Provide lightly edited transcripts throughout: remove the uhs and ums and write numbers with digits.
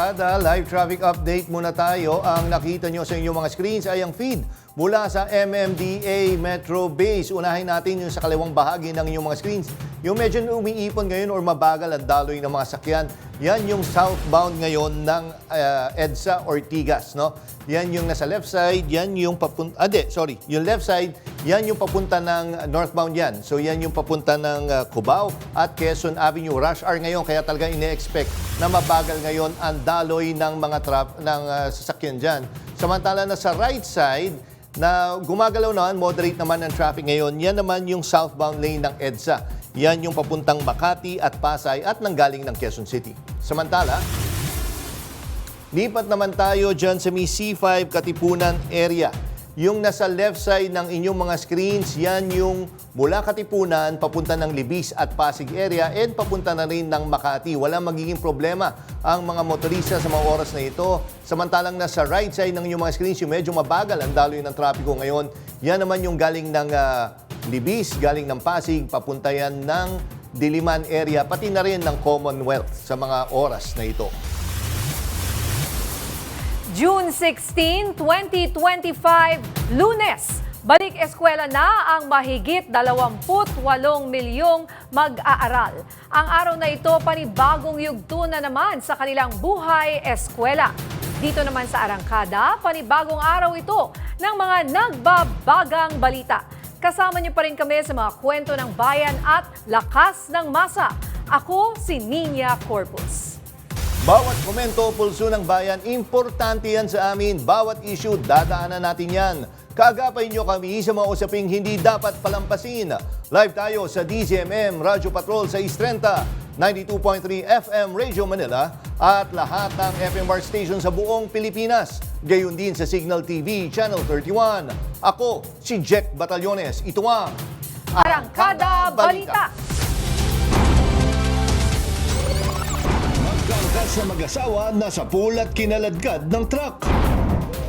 Arangkada, live traffic update muna tayo. Ang nakita nyo sa inyong mga screens ay ang feed mula sa MMDA Metro Base. Unahin natin yung sa kaliwang bahagi ng inyong mga screens. Yung medyo umiipon ngayon or mabagal at daloy ng mga sakyan, yan yung southbound ngayon ng EDSA Ortigas. No? Yan yung nasa left side, yan yung papunta, yung left side, yan yung papunta ng northbound yan. So yan yung papunta ng Cubao at Quezon Avenue. Rush hour ngayon, kaya talaga ine-expect na mabagal ngayon ang daloy ng mga sasakyan dyan. Samantala na sa right side, na gumagalaw naman, moderate naman ang traffic ngayon, yan naman yung southbound lane ng EDSA. Yan yung papuntang Makati at Pasay at nanggaling ng Quezon City. Samantala, lipat naman tayo dyan sa may C5 Katipunan area. Yung nasa left side ng inyong mga screens, yan yung mula Katipunan, papunta ng Libis at Pasig area and papunta na rin ng Makati. Walang magiging problema ang mga motorista sa mga oras na ito. Samantalang nasa right side ng inyong mga screens, yung medyo mabagal ang daloy ng trapiko ngayon. Yan naman yung galing ng Libis, galing ng Pasig, papunta yan ng Diliman area, pati na rin ng Commonwealth sa mga oras na ito. June 16, 2025, Lunes. Balik eskwela na ang mahigit 28 milyong mag-aaral. Ang araw na ito, panibagong yugto na naman sa kanilang buhay eskwela. Dito naman sa Arangkada, panibagong araw ito ng mga nagbabagang balita. Kasama niyo pa rin kami sa mga kwento ng bayan at lakas ng masa. Ako si Nina Corpus. Bawat komento, pulso ng bayan, importante yan sa amin. Bawat issue, dadaanan natin yan. Kaagapay nyo kami sa mga usaping hindi dapat palampasin. Live tayo sa DZMM Radio Patrol sa Istrenta, 92.3 FM Radio Manila at lahat ng FM bar station sa buong Pilipinas. Gayon din sa Signal TV, Channel 31. Ako, si Jack Batallones. Ito ang Arangkada Balita. Magkangkas na mag-asawa nasa pool at kinaladkad ng truck.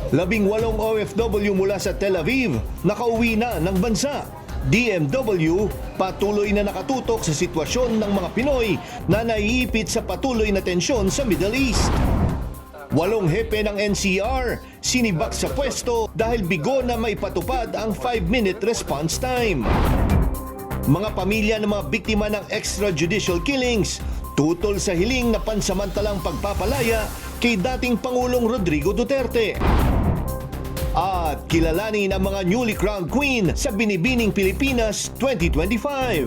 18 OFW mula sa Tel Aviv, nakauwi na ng bansa. DMW, patuloy na nakatutok sa sitwasyon ng mga Pinoy na naiipit sa patuloy na tensyon sa Middle East. 8 hepe ng NCR, sinibak sa pwesto dahil bigo na maipatupad ang 5-minute response time. Mga pamilya ng mga biktima ng extrajudicial killings, tutol sa hiling na pansamantalang pagpapalaya kay dating Pangulong Rodrigo Duterte. At kilalanin ang mga newly crowned queen sa Binibining Pilipinas 2025.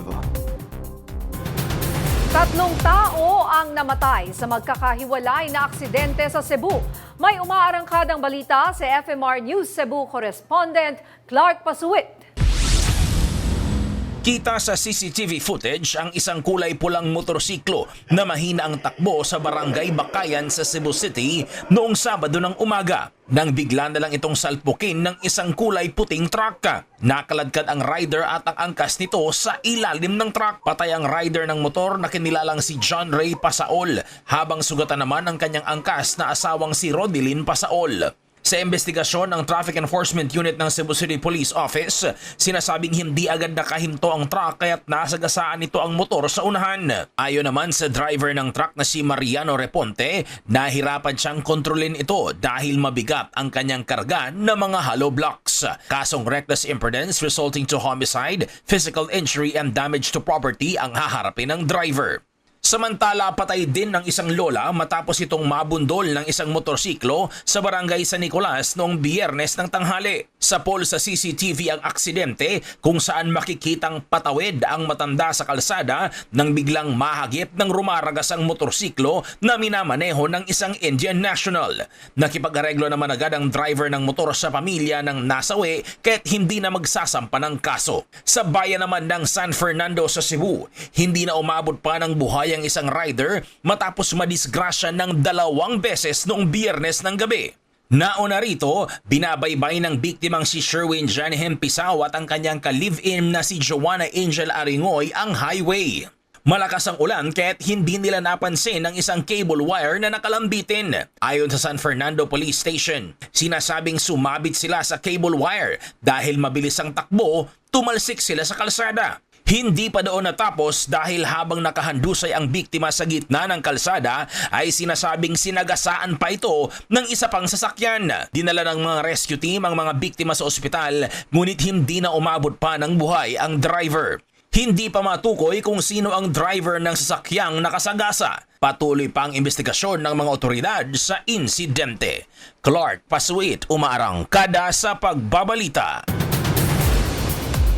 3 tao ang namatay sa magkakahiwalay na aksidente sa Cebu. May umaarangkadang balita sa FMR News Cebu correspondent Clark Pasuit. Kita sa CCTV footage ang isang kulay pulang motorsiklo na mahina ang takbo sa barangay Bakayan sa Cebu City noong Sabado ng umaga. Nang bigla na lang itong salpukin ng isang kulay puting truck. Nakaladkad ang rider at ang angkas nito sa ilalim ng truck. Patay ang rider ng motor na kinilalang si John Ray Pasaol, habang sugatan naman ang kanyang angkas na asawang si Rodilyn Pasaol. Sa investigasyon ng Traffic Enforcement Unit ng Cebu City Police Office, sinasabing hindi agad nakahinto ang truck kaya't nasagasaan nito ang motor sa unahan. Ayon naman sa driver ng truck na si Mariano Reponte, nahirapan siyang kontrolin ito dahil mabigat ang kanyang karga ng mga hollow blocks. Kasong reckless imprudence resulting to homicide, physical injury and damage to property ang haharapin ng driver. Samantala, patay din ng isang lola matapos itong mabundol ng isang motorsiklo sa barangay San Nicolas noong Biyernes ng tanghali. Sa poll sa CCTV ang aksidente kung saan makikitang patawid ang matanda sa kalsada nang biglang mahagip ng rumaragas ang motorsiklo na minamaneho ng isang Indian national. Nakipag-areglo naman agad ang driver ng motor sa pamilya ng nasawi kaya't hindi na magsasampa ng kaso. Sa bayan naman ng San Fernando sa Cebu, hindi na umabot pa ng buhay ang isang rider matapos madisgrasya ng 2 beses noong Biyernes ng gabi. Nauna rito, binabaybay ng biktimang si Sherwin Janhem Pisaw at ang kanyang ka-live-in na si Joanna Angel Aringoy ang highway. Malakas ang ulan kaya't hindi nila napansin ang isang cable wire na nakalambitin. Ayon sa San Fernando Police Station, sinasabing sumabit sila sa cable wire dahil mabilis ang takbo, tumalsik sila sa kalsada. Hindi pa doon natapos dahil habang nakahandusay ang biktima sa gitna ng kalsada ay sinasabing sinagasaan pa ito ng isa pang sasakyan. Dinala ng mga rescue team ang mga biktima sa ospital ngunit hindi na umabot pa ng buhay ang driver. Hindi pa matukoy kung sino ang driver ng sasakyang nakasagasa. Patuloy pa ang investigasyon ng mga otoridad sa insidente. Clark Pasuit, umaarangkada sa pagbabalita.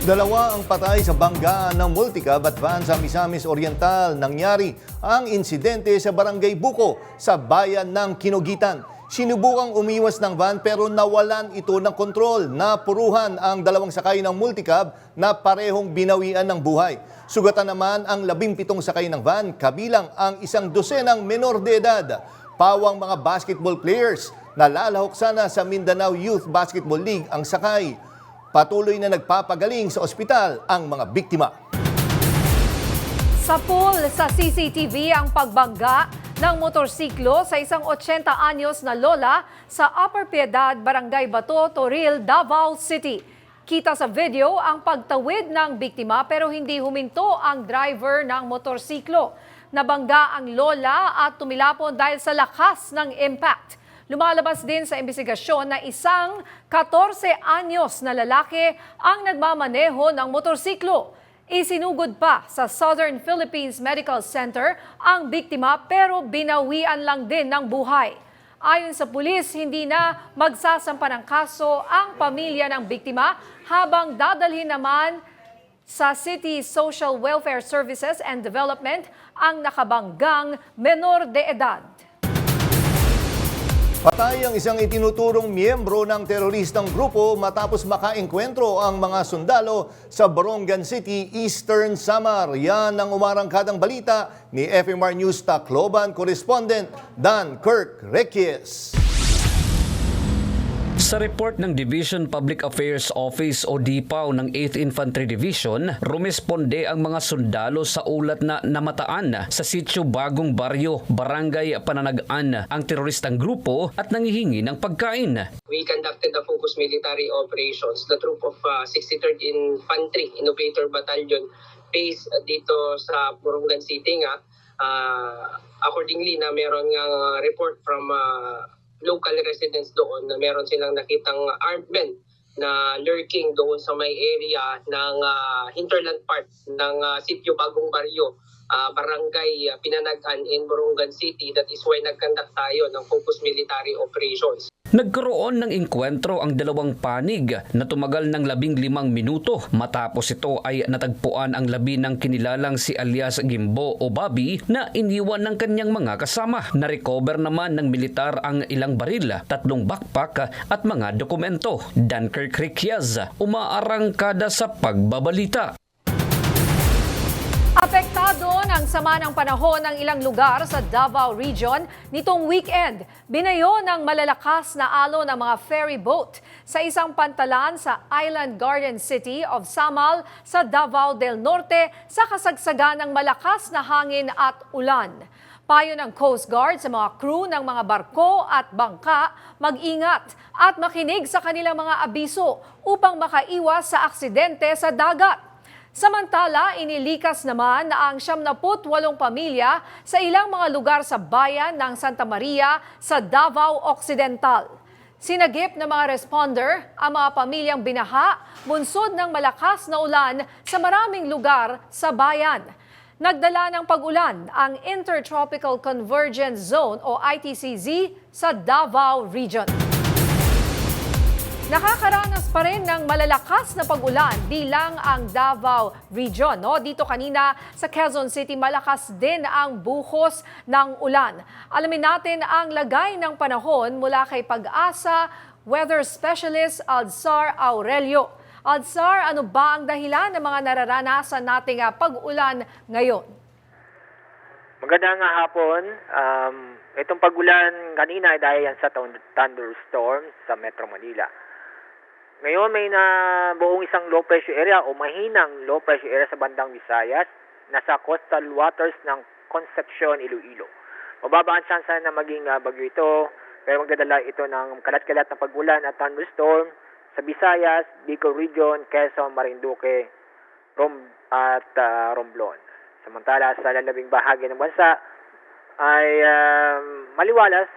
Dalawa ang patay sa banggaan ng multicab at van sa Misamis Oriental. Nangyari ang insidente sa Barangay Buko sa bayan ng Kinugitan. Sinubukang umiwas ng van pero nawalan ito ng kontrol. Napuruhan ang dalawang sakay ng multicab na parehong binawian ng buhay. Sugatan naman ang 17 sakay ng van, kabilang ang 12 menor de edad. Pawang mga basketball players na lalahok sana sa Mindanao Youth Basketball League ang sakay. Patuloy na nagpapagaling sa ospital ang mga biktima. Sa pool sa CCTV ang pagbangga ng motorsiklo sa isang 80 anyos na lola sa Upper Piedad, Barangay Bato, Toril, Davao City. Kita sa video ang pagtawid ng biktima pero hindi huminto ang driver ng motorsiklo. Nabangga ang lola at tumilapon dahil sa lakas ng impact. Lumalabas din sa investigasyon na isang 14 anyos na lalaki ang nagmamaneho ng motorsiklo. Isinugod pa sa Southern Philippines Medical Center ang biktima pero binawian lang din ng buhay. Ayon sa pulis, hindi na magsasampa ng kaso ang pamilya ng biktima habang dadalhin naman sa City Social Welfare Services and Development ang nakabanggang menor de edad. Patay ang isang itinuturong miyembro ng teroristang grupo matapos makaengkwentro ang mga sundalo sa Borongan City, Eastern Samar. Yan ang umarangkadang balita ni FMR News Tacloban correspondent Dan Kirk Requies. Sa report ng Division Public Affairs Office o DPAO ng 8th Infantry Division, rumesponde ang mga sundalo sa ulat na namataan sa sitio Bagong Baryo, Barangay Pananagan ang teroristang grupo at nangihingi ng pagkain. We conducted the focused military operations. The troop of 63rd Infantry Innovator Battalion based dito sa Borongan City nga. Accordingly na meron nga report from local residents doon na meron silang nakitang armed men na lurking doon sa may area ng hinterland part ng sitio Bagong Baryo, Barangay Pinanagan in Borongan City. That is why nagkandak tayo ng focused military operations. Nagkaroon ng engkwentro ang dalawang panig na tumagal ng 15 minuto. Matapos ito ay natagpuan ang labi ng kinilalang si alias Gimbo o Bobby na iniwan ng kanyang mga kasama. Na-recover naman ng militar ang ilang baril, 3 backpack at mga dokumento. Dan Kirk Requies, umaarangkada sa pagbabalita. Apektado ng sama ng panahon ng ilang lugar sa Davao Region nitong weekend. Binayo ng malalakas na alon ng mga ferry boat sa isang pantalan sa Island Garden City of Samal sa Davao del Norte sa kasagsagan ng malakas na hangin at ulan. Payo ng Coast Guard sa mga crew ng mga barko at bangka, mag-ingat at makinig sa kanilang mga abiso upang makaiwas sa aksidente sa dagat. Samantala, inilikas naman na ang 78 pamilya sa ilang mga lugar sa bayan ng Santa Maria sa Davao Occidental. Sinagip ng mga responder ang mga pamilyang binaha, bunsod ng malakas na ulan sa maraming lugar sa bayan. Nagdala ng pag-ulan ang Intertropical Convergence Zone o ITCZ sa Davao Region. Nakakaranas pa rin ng malalakas na pag-ulan bilang ang Davao Region. Dito kanina sa Quezon City, malakas din ang buhos ng ulan. Alamin natin ang lagay ng panahon mula kay Pag-asa Weather Specialist Alzar Aurelio. Alzar, ano ba ang dahilan ng mga nararanasan nating pag-ulan ngayon? Magandang hapon. Itong pag-ulan kanina ay dahil yan sa thunderstorm sa Metro Manila. Ngayon may buong isang low pressure area o mahinang low pressure area sa bandang Visayas, nasa coastal waters ng Concepcion, Iloilo. Mababa ang tsansa na maging bagyo ito, pero magdadala ito ng kalat-kalat na pag-ulan at thunderstorm sa Visayas, Bicol Region, Quezon, Marinduque, Romblon. Samantala sa lalabing bahagi ng bansa ay maliwalas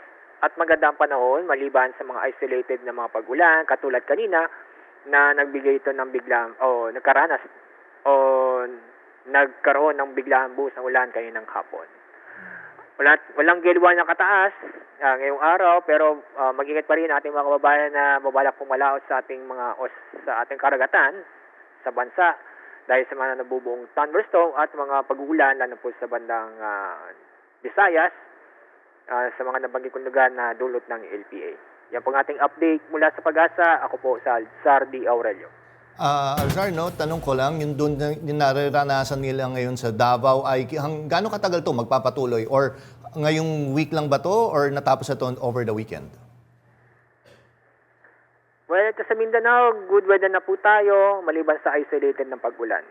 at maganda ang panahon maliban sa mga isolated na mga pag-ulan katulad kanina na nagbigay ito ng biglang nagkaroon ng biglang buhos ng ulan kaninang hapon. Walang gilwa ng kataas ngayong araw pero mag-ingat pa rin ating mga kababayan na mabalak pumalaot sa ating karagatan sa bansa dahil sa mga nabubuong thunderstorm at mga pag-uulan lalo po sa bandang Visayas sa mga nabanggit kong lugar na dulot ng LPA. Yan po ang ating update mula sa Pag-asa. Ako po sa Sardi Aurelio. Alzar, no, tanong ko lang, yung doon yung nararanasan nila ngayon sa Davao ay gaano katagal to magpapatuloy? Or ngayong week lang ba to or natapos na to over the weekend? Well, sa Mindanao, good weather na po tayo maliban sa isolated ng pag-ulan.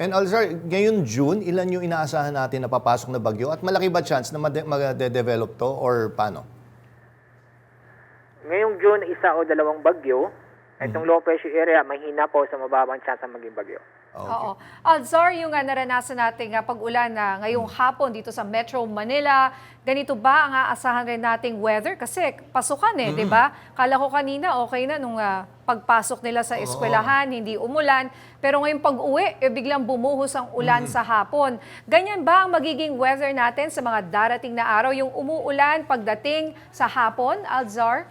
And Alzar, ngayon June, ilan yung inaasahan natin na papasok na bagyo? At malaki ba chance na mag-develop to or paano? Ngayong June, 1 o 2 bagyo. Itong low pressure area, mahina po sa mababang chance ng maging bagyo. Okay. Oo. Alzar, yung naranasan nating pag-ulan na ngayong hapon dito sa Metro Manila, ganito ba ang aasahan rin nating weather? Kasi pasukan di ba? Kala ko kanina okay na nung pagpasok nila sa eskwelahan, hindi umulan. Pero ngayong pag-uwi, biglang bumuhos ang ulan sa hapon. Ganyan ba ang magiging weather natin sa mga darating na araw? Yung umuulan pagdating sa hapon, Alzar?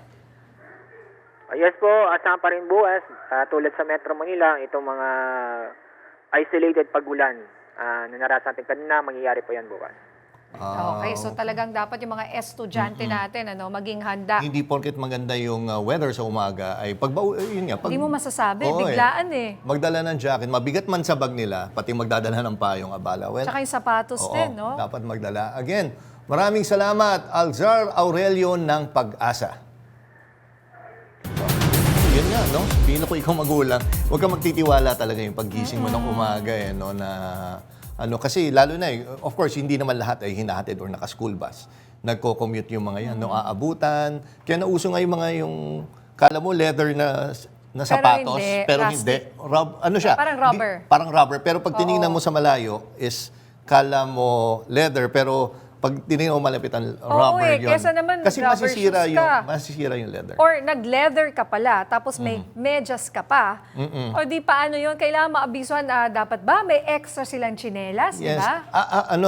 Yes po, asahan pa rin bukas, tulad sa Metro Manila, itong mga isolated pag-ulan na narasan natin kanina, mangyayari po yan bukas. Okay, so talagang dapat yung mga estudyante natin maging handa. Hindi porket maganda yung weather sa umaga ay Hindi mo masasabi, biglaan Magdala ng jacket, mabigat man sa bag nila, pati magdadala ng payong abala. Well, Tsaka yung sapatos din, no? dapat magdala. Again, maraming salamat, Alzar Aurelio ng Pag-asa. Yun nga, no? Sabihin ako ikaw magulang, huwag kang magtitiwala talaga yung paggising mo ng umaga, no? Kasi lalo na, of course, hindi naman lahat ay hinahatid or naka-school bus. Nagko-commute yung mga yan, no? Aabutan. Kaya nauso nga yung mga kala mo leather na sapatos, pero hindi. Parang rubber. Parang rubber. Pero pag tinignan mo sa malayo, is kala mo leather, pero pag tinignan mo malapitan, rubber yun. Kesa naman kasi rubber shoes ka. masisira yung leather. Or nag-leather ka pala, tapos may medyas ka pa. O di paano yun? Kailangan maabisuhan na dapat ba? May extra silang tsinelas, di Yes. ba?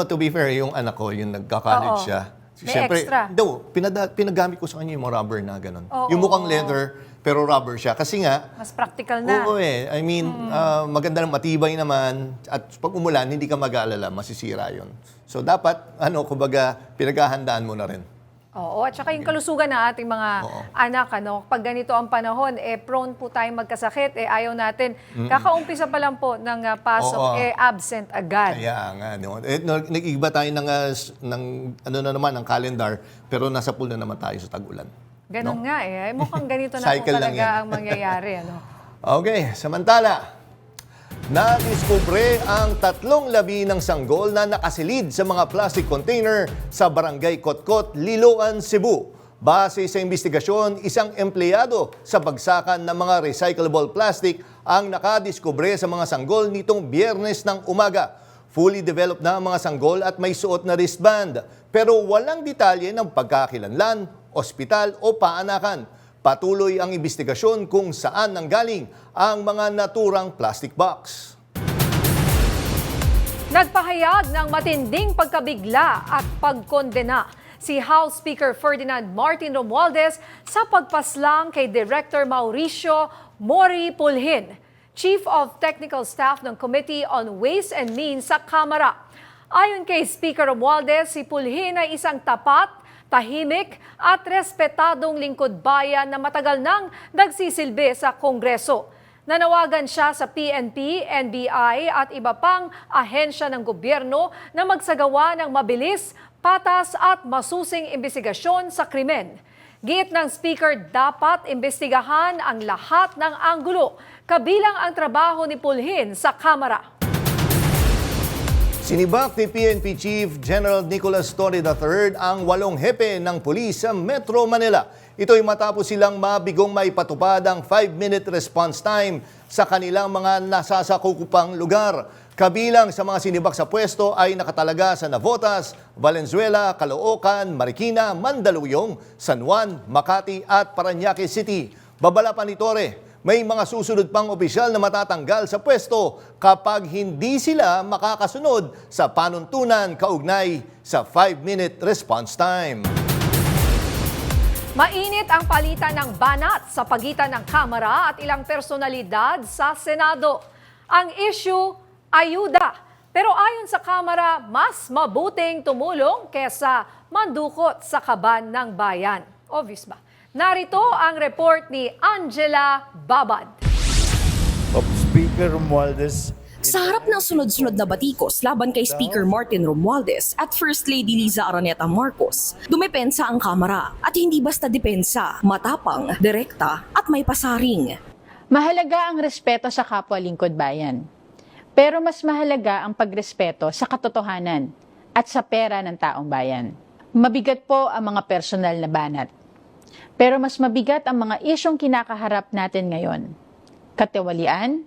To be fair, yung anak ko, yung nagka-college Oo. siya. May extra. Pinagamit ko sa kanya yung mga rubber na gano'n. Oo, Yung mukhang leather, pero rubber siya. Kasi nga, Mas practical na. I mean, maganda ng matibay naman. At pag umulan, hindi ka mag-aalala, masisira yun. So dapat, kumbaga, pinaghahandaan mo na rin. Oo, at saka yung kalusugan ng ating mga anak, pag ganito ang panahon, prone po tayong magkasakit, ayaw natin. Kakaumpisa pa lang po ng pasok, absent agad. Kaya nga, no? Nag-iba tayo ng ng calendar, pero nasa pool na naman tayo sa tag-ulan. Ganun nga mukhang ganito na po Cycle lang talaga yan. ang mangyayari. Okay, samantala, nadiskubre ang 3 labi ng sanggol na nakasilid sa mga plastic container sa Barangay Kotkot, Liloan, Cebu. Base sa investigasyon, isang empleyado sa bagsakan ng mga recyclable plastic ang nakadiskubre sa mga sanggol nitong Biyernes ng umaga. Fully developed na ang mga sanggol at may suot na wristband. Pero walang detalye ng pagkakilanlan, ospital o paanakan. Patuloy ang investigasyon kung saan nanggaling ang mga naturang plastic box. Nagpahayag ng matinding pagkabigla at pagkondena si House Speaker Ferdinand Martin Romualdez sa pagpaslang kay Director Mauricio Mori Pulhin, Chief of Technical Staff ng Committee on Ways and Means sa Kamara. Ayon kay Speaker Romualdez, si Pulhin ay isang tapat, tahimik at respetadong lingkod bayan na matagal nang nagsisilbi sa Kongreso. Nanawagan siya sa PNP, NBI at iba pang ahensya ng gobyerno na magsagawa ng mabilis, patas at masusing imbestigasyon sa krimen. Giit ng Speaker, dapat imbestigahan ang lahat ng anggulo, kabilang ang trabaho ni Pulhin sa Kamara. Sinibak ni PNP Chief General Nicolas Torre III ang 8 hepe ng pulis sa Metro Manila. Ito'y matapos silang mabigong maipatupad ang 5-minute response time sa kanilang mga nasasakupang lugar. Kabilang sa mga sinibak sa pwesto ay nakatalaga sa Navotas, Valenzuela, Caloocan, Marikina, Mandaluyong, San Juan, Makati at Parañaque City. Babala pa ni Torre, may mga susunod pang opisyal na matatanggal sa pwesto kapag hindi sila makakasunod sa panuntunan kaugnay sa 5-minute response time. Mainit ang palitan ng banat sa pagitan ng Kamara at ilang personalidad sa Senado. Ang issue, ayuda. Pero ayon sa Kamara, mas mabuting tumulong kesa mandukot sa kaban ng bayan. Obvious ba? Narito ang report ni Angela Babad. of Speaker Romualdez. Sa harap ng sunod-sunod na batikos laban kay Speaker Martin Romualdez at First Lady Liza Araneta Marcos, dumepensa ang Kamara at hindi basta depensa, matapang, direkta at may pasaring. Mahalaga ang respeto sa kapwa lingkod bayan. Pero mas mahalaga ang pagrespeto sa katotohanan at sa pera ng taong bayan. Mabigat po ang mga personal na banat. Pero mas mabigat ang mga isyong kinakaharap natin ngayon. Katiwalian,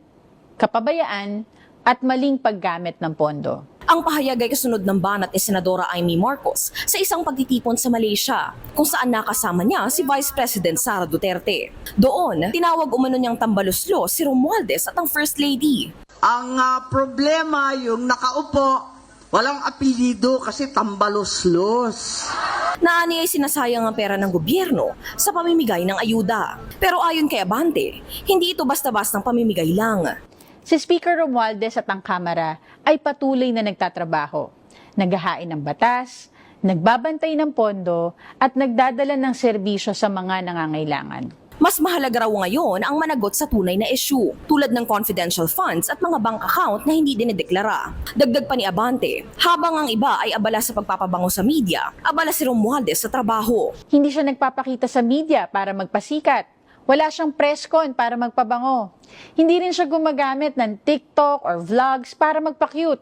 kapabayaan, at maling paggamit ng pondo. Ang pahayag ay kasunod ng banat ni Senadora Amy Marcos sa isang pagtitipon sa Malaysia, kung saan nakasama niya si Vice President Sara Duterte. Doon, tinawag umano niyang tambaluslo si Romualdez at ang First Lady. Ang problema yung nakaupo, walang apelyido kasi tambalos-los. Naani ay sinasayang ang pera ng gobyerno sa pamimigay ng ayuda. Pero ayon kay Abante, hindi ito basta-bastang pamimigay lang. Si Speaker Romualdez at ang Kamara ay patuloy na nagtatrabaho, naghahain ng batas, nagbabantay ng pondo at nagdadala ng serbisyo sa mga nangangailangan. Mas mahalaga raw ngayon ang managot sa tunay na issue, tulad ng confidential funds at mga bank account na hindi dinedeklara. Dagdag pa ni Abante, habang ang iba ay abala sa pagpapabango sa media, abala si Romualdez sa trabaho. Hindi siya nagpapakita sa media para magpasikat. Wala siyang press con para magpabango. Hindi rin siya gumagamit ng TikTok or vlogs para magpa-cute.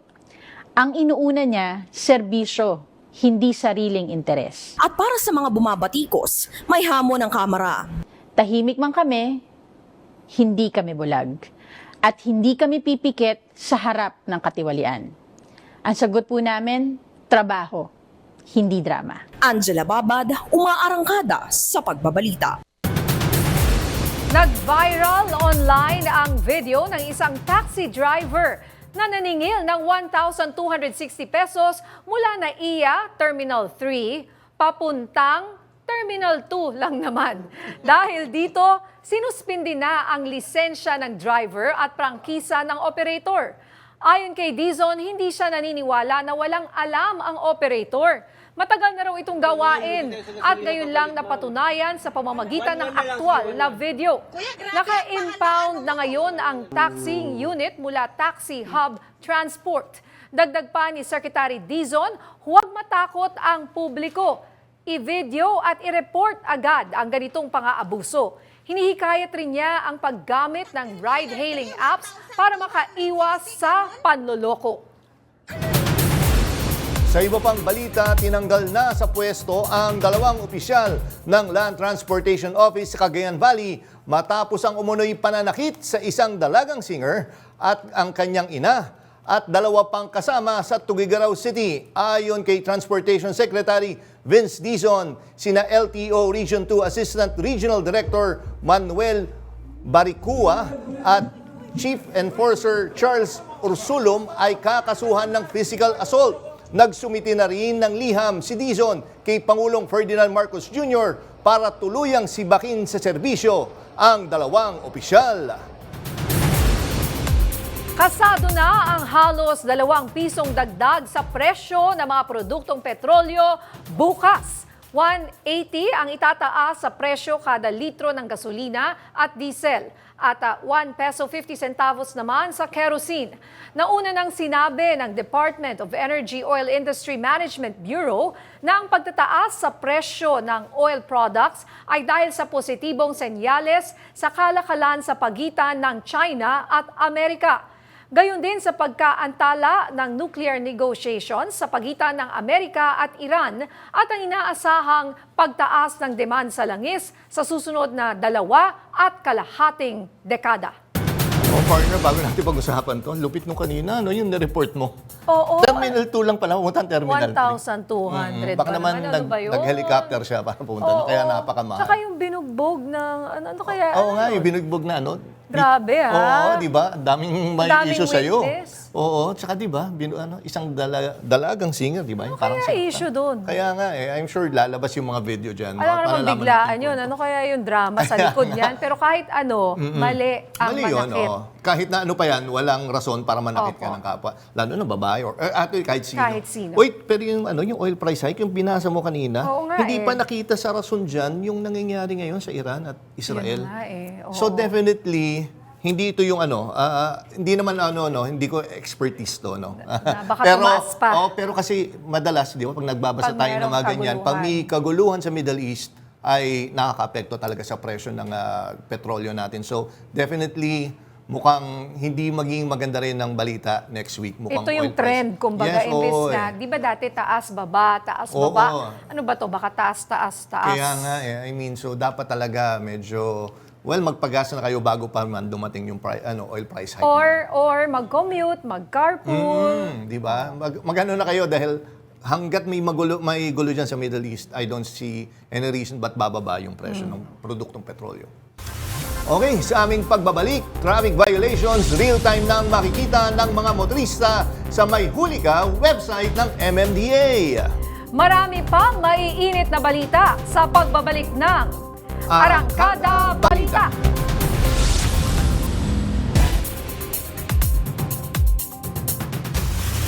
Ang inuuna niya, serbisyo, hindi sariling interes. At para sa mga bumabatikos, may hamon ng Kamara. Tahimik man kami, hindi kami bulag. At hindi kami pipikit sa harap ng katiwalian. Ang sagot po namin, trabaho, hindi drama. Angela Babad, umaarangkada sa pagbabalita. Nag-viral online ang video ng isang taxi driver na naningil ng 1,260 pesos mula na NAIA Terminal 3 papuntang Terminal 2 lang naman. Dahil dito, sinuspindi na ang lisensya ng driver at prangkisa ng operator. Ayon kay Dizon, hindi siya naniniwala na walang alam ang operator. Matagal na raw itong gawain at ngayon lang napatunayan sa pamamagitan ng aktwal na video. Naka-impound na ngayon ang taxi unit mula Taxi Hub Transport. Dagdag pa ni Secretary Dizon, huwag matakot ang publiko. I-video at i-report agad ang ganitong pang-aabuso. Hinihikayat rin niya ang paggamit ng ride-hailing apps para makaiwas sa panloloko. Sa iba pang balita, tinanggal na sa pwesto ang 2 opisyal ng Land Transportation Office sa Cagayan Valley matapos ang umunoy pananakit sa isang dalagang singer at ang kanyang ina at 2 pang kasama sa Tugigaraw City. Ayon kay Transportation Secretary Vince Dizon, sina LTO Region 2 Assistant Regional Director Manuel Baricua at Chief Enforcer Charles Ursulum ay kakasuhan ng physical assault. Nagsumiti na rin ng liham si Dizon kay Pangulong Ferdinand Marcos Jr. para tuluyang sibakin sa serbisyo ang 2 opisyal. Kasado na ang halos 2 pisong dagdag sa presyo ng mga produktong petrolyo bukas. 180 ang itataas sa presyo kada litro ng gasolina at diesel at 1 peso 50 centavos naman sa kerosene. Nauna nang sinabi ng Department of Energy Oil Industry Management Bureau na ang pagtataas sa presyo ng oil products ay dahil sa positibong senyales sa kalakalan sa pagitan ng China at Amerika. Gayon din sa pagkaantala ng nuclear negotiations sa pagitan ng Amerika at Iran at ang inaasahang pagtaas ng demand sa langis sa susunod na 2.5 dekada. Partner, bago natin pag-usapan to, lupit nung kanina, no, yung na-report mo. Oo. Terminal 2 lang pala, pumunta ang Terminal 3. 1,200 Baka naman ano ba yun? nag-helicopter siya para pumunta, Oo. kaya napakamahal. Tsaka yung binugbog ng, ano kaya? Oo nga, yung binugbog na ano. Grabe, Oo, di ba? Ang daming may Daming issue sa'yo. witness. Oo, tsaka di ba, isang dalagang singer, di ba? Yung parang Kaya sakta. issue doon. Kaya nga I'm sure lalabas yung mga video dyan. Alam naman Malalaman biglaan natin yun. kung- Ano kaya yung drama sa likod niyan? Pero kahit ano, mali ang Mali yun, manakit. oo. Kahit na ano pa yan, walang rason para manakit ka Opo. ng kapwa. Lalo na babae or actually kahit sino. Kahit sino. Wait, pero yung oil price hike, yung binasa mo kanina, Oo nga hindi eh. pa nakita sa rason dyan yung nangyayari ngayon sa Iran at Israel. Yun nga eh. Oo. So definitely, hindi ito yung hindi naman hindi ko expertise to, no. baka tumaas pa. pero kasi madalas, di ba, pag nagbabasa Pag tayo ng mayroong mga ganyan, pag kaguluhan. may kaguluhan sa Middle East, ay nakaka-apekto talaga sa presyo ng petrolyo natin. So definitely, mukhang hindi maging maganda rin ng balita next week. Mukhang Ito yung oil price. trend, kumbaga, Yes, imbes oo, na, di ba dati taas, baba, taas, Oo. baba? Ano ba to? Baka taas, taas, taas. Kaya nga, I mean, so dapat talaga medyo, magpagasa na kayo bago pa man dumating yung oil price hike. Or mag-commute, mag-carpool. Di ba? Magano na kayo dahil hanggat may gulo dyan sa Middle East, I don't see any reason ba't bababa yung presyo ng produktong petrolyo. Okay, sa aming pagbabalik, traffic violations, real-time nang makikita ng mga motorista sa May Huli Ka website ng MMDA. Marami pang maiinit na balita sa pagbabalik ng Arangkada Balita.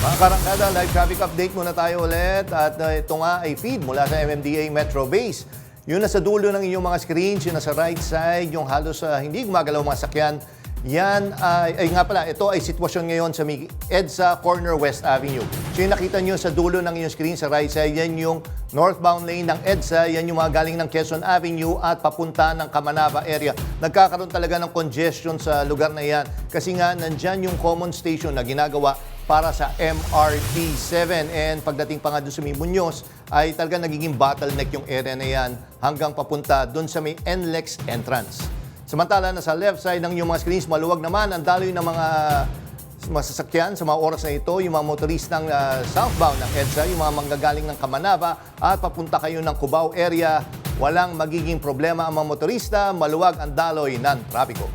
Mga karangkada, live traffic update muna tayo ulit. At ito nga ay feed mula sa MMDA Metro Base. Yun nasa dulo ng inyong mga screens, yun nasa right side, yung halos hindi gumagalaw mga sakyan. Yan ay nga pala, ito ay sitwasyon ngayon sa EDSA Corner West Avenue. So yung nakita nyo sa dulo ng inyong screen sa right side, yan yung northbound lane ng EDSA, yan yung mga galing ng Quezon Avenue at papunta ng Kamanava area. Nagkakaroon talaga ng congestion sa lugar na yan kasi nga nandyan yung common station na ginagawa para sa MRT7. And pagdating pa nga doon sa may Muñoz, ay talaga nagiging bottleneck yung area na yan hanggang papunta doon sa may NLEX entrance. Samantala, nasa left side ng inyong mga screens, maluwag naman ang daloy ng mga masasakyan sa mga oras na ito, yung mga motoristang southbound ng EDSA, yung mga manggagaling ng Kamanava at papunta kayo ng Cubao area. Walang magiging problema ang mga motorista, maluwag ang daloy ng trapiko.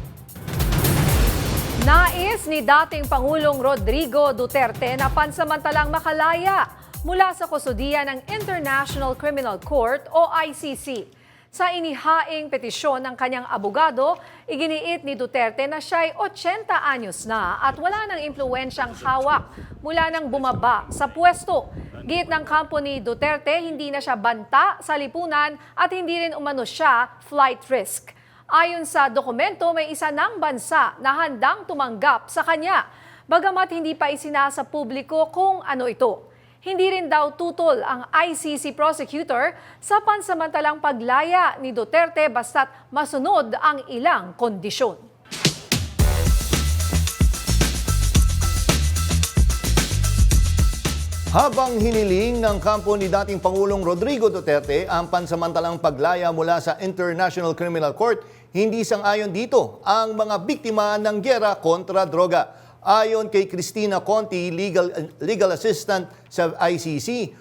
Nais ni dating Pangulong Rodrigo Duterte na pansamantalang makalaya mula sa kustudiya ng International Criminal Court o ICC. Sa inihaing petisyon ng kanyang abogado, iginiit ni Duterte na siya'y 80 anyos na at wala ng impluwensyang hawak mula nang bumaba sa pwesto. Giit ng kampo ni Duterte, hindi na siya banta sa lipunan at hindi rin umano siya flight risk. Ayon sa dokumento, may isa ng bansa na handang tumanggap sa kanya, bagamat hindi pa isinasa publiko kung ano ito. Hindi rin daw tutol ang ICC prosecutor sa pansamantalang paglaya ni Duterte basta't masunod ang ilang kondisyon. Habang hiniling ng kampo ni dating Pangulong Rodrigo Duterte ang pansamantalang paglaya mula sa International Criminal Court, hindi sang-ayon dito ang mga biktima ng giyera kontra droga. Ayon kay Cristina Conti, legal assistant sa ICC,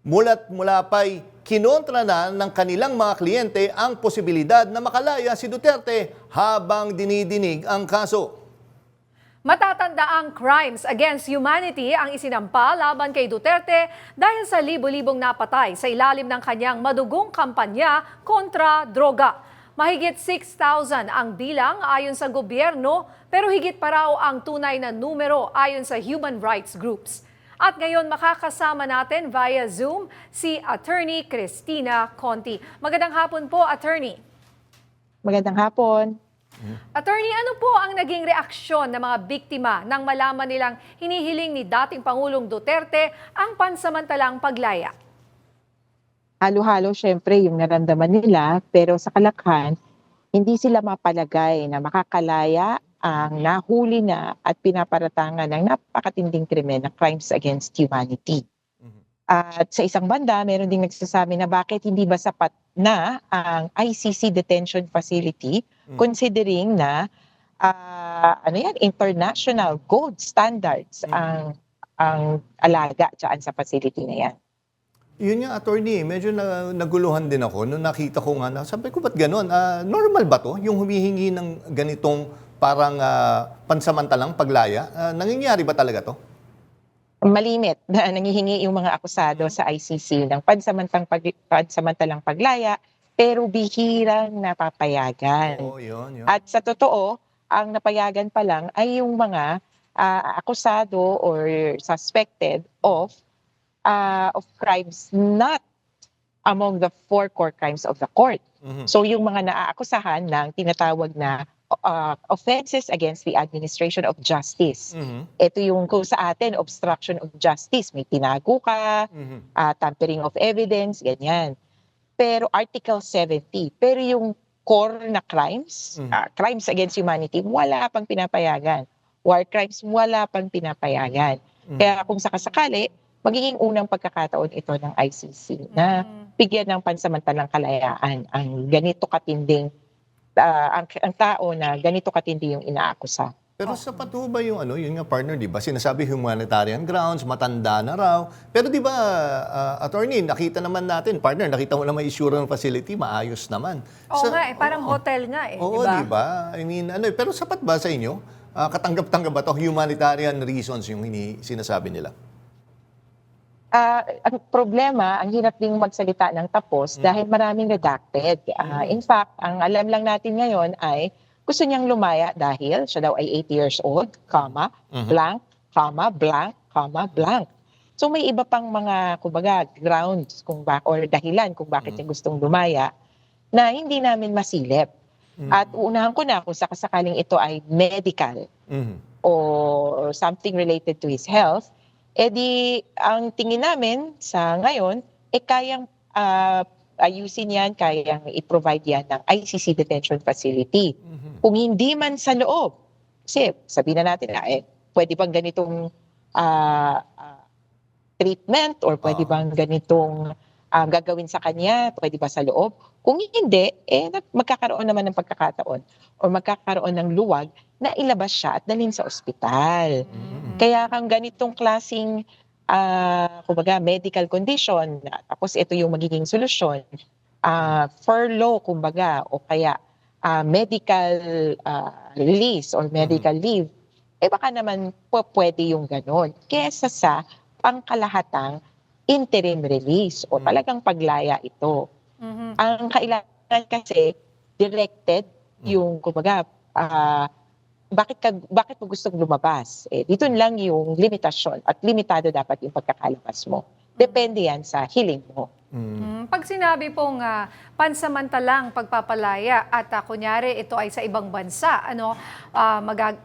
mula pa'y kinontra na ng kanilang mga kliyente ang posibilidad na makalaya si Duterte habang dinidinig ang kaso. Matatanda ang crimes against humanity ang isinampa laban kay Duterte dahil sa libo-libong napatay sa ilalim ng kanyang madugong kampanya kontra droga. Mahigit 6,000 ang bilang ayon sa gobyerno, pero higit pa raw ang tunay na numero ayon sa human rights groups. At ngayon makakasama natin via Zoom si Attorney Cristina Conti. Magandang hapon po, Attorney. Magandang hapon. Attorney, ano po ang naging reaksyon ng mga biktima nang malaman nilang hinihiling ni dating Pangulong Duterte ang pansamantalang paglaya? Halo-halo syempre yung naramdaman nila, pero sa kalakhan, hindi sila mapalagay na makakalaya ang nahuli na at pinaparatangan ng napakatinding krimen na crimes against humanity. At sa isang banda, meron ding nagsasabi na bakit hindi ba sapat na ang ICC detention facility considering na international gold standards ang alaga dyan sa facility na yan. Yun nga, attorney, medyo naguluhan din ako nung nakita ko nga, sabi ko, ba't ganun? Normal ba to? Yung humihingi ng ganitong parang pansamantalang paglaya? Nangyayari ba talaga to? Malimit na nangihingi yung mga akusado sa ICC ng pansamantalang paglaya, pero bihirang napapayagan. Oo, yun. At sa totoo, ang napayagan pa lang ay yung mga akusado or suspected of crimes not among the 4 core crimes of the court. So yung mga naaakusahan ng tinatawag na offenses against the administration of justice. Ito yung kung sa atin, obstruction of justice. May tinago ka, tampering of evidence, ganyan. Pero Article 70, pero yung core na crimes, crimes against humanity, wala pang pinapayagan. War crimes, wala pang pinapayagan. Kaya kung sakasakali, magiging unang pagkakataon ito ng ICC na bigyan ng pansamantalang kalayaan ang ganito katinding ang tao na ganito katindi yung inaakusa. Pero sapat ho ba yung yun nga partner, di ba? Sinasabi humanitarian grounds, matanda na raw. Pero di ba, attorney, nakita naman natin, partner, nakita mo na may issue ng facility, maayos naman. Oo nga parang hotel nga Oo, di ba? I mean, pero sapat ba sa inyo? Katanggap-tanggap ba to humanitarian reasons yung sinasabi nila? Ang problema, ang hirap ding magsalita ng tapos dahil maraming redacted. In fact, ang alam lang natin ngayon ay gusto niyang lumaya dahil siya daw ay 80 years old, blank, blank, blank. So may iba pang mga, kumbaga, grounds or dahilan kung bakit niya gustong lumaya na hindi namin masilip. At uunahan ko na kung sakasakaling ito ay medical or something related to his health, ang tingin namin sa ngayon, kayang ayusin yan, kayang i-provide yan ng ICC detention facility. Kung hindi man sa loob, kasi sabihin na natin, pwede bang ganitong treatment or pwede bang ganitong gagawin sa kanya, pwede ba sa loob? Kung hindi, magkakaroon naman ng pagkakataon o magkakaroon ng luwag na ilabas siya at dalhin sa ospital. Kaya kang ganitong klaseng kumbaga medical condition, tapos ito yung magiging solusyon, furlough kumbaga o kaya medical release or medical leave, baka naman pwede yung ganon. Kesa sa pangkalahatang interim release o talagang paglaya ito. Ang kailangan kasi directed yung kumbaga bakit mo gustong lumabas? Dito lang yung limitasyon at limitado dapat yung pagkakalabas mo. Depende yan sa hiling mo. Pag sinabi pong pansamantalang pagpapalaya at kunyari ito ay sa ibang bansa,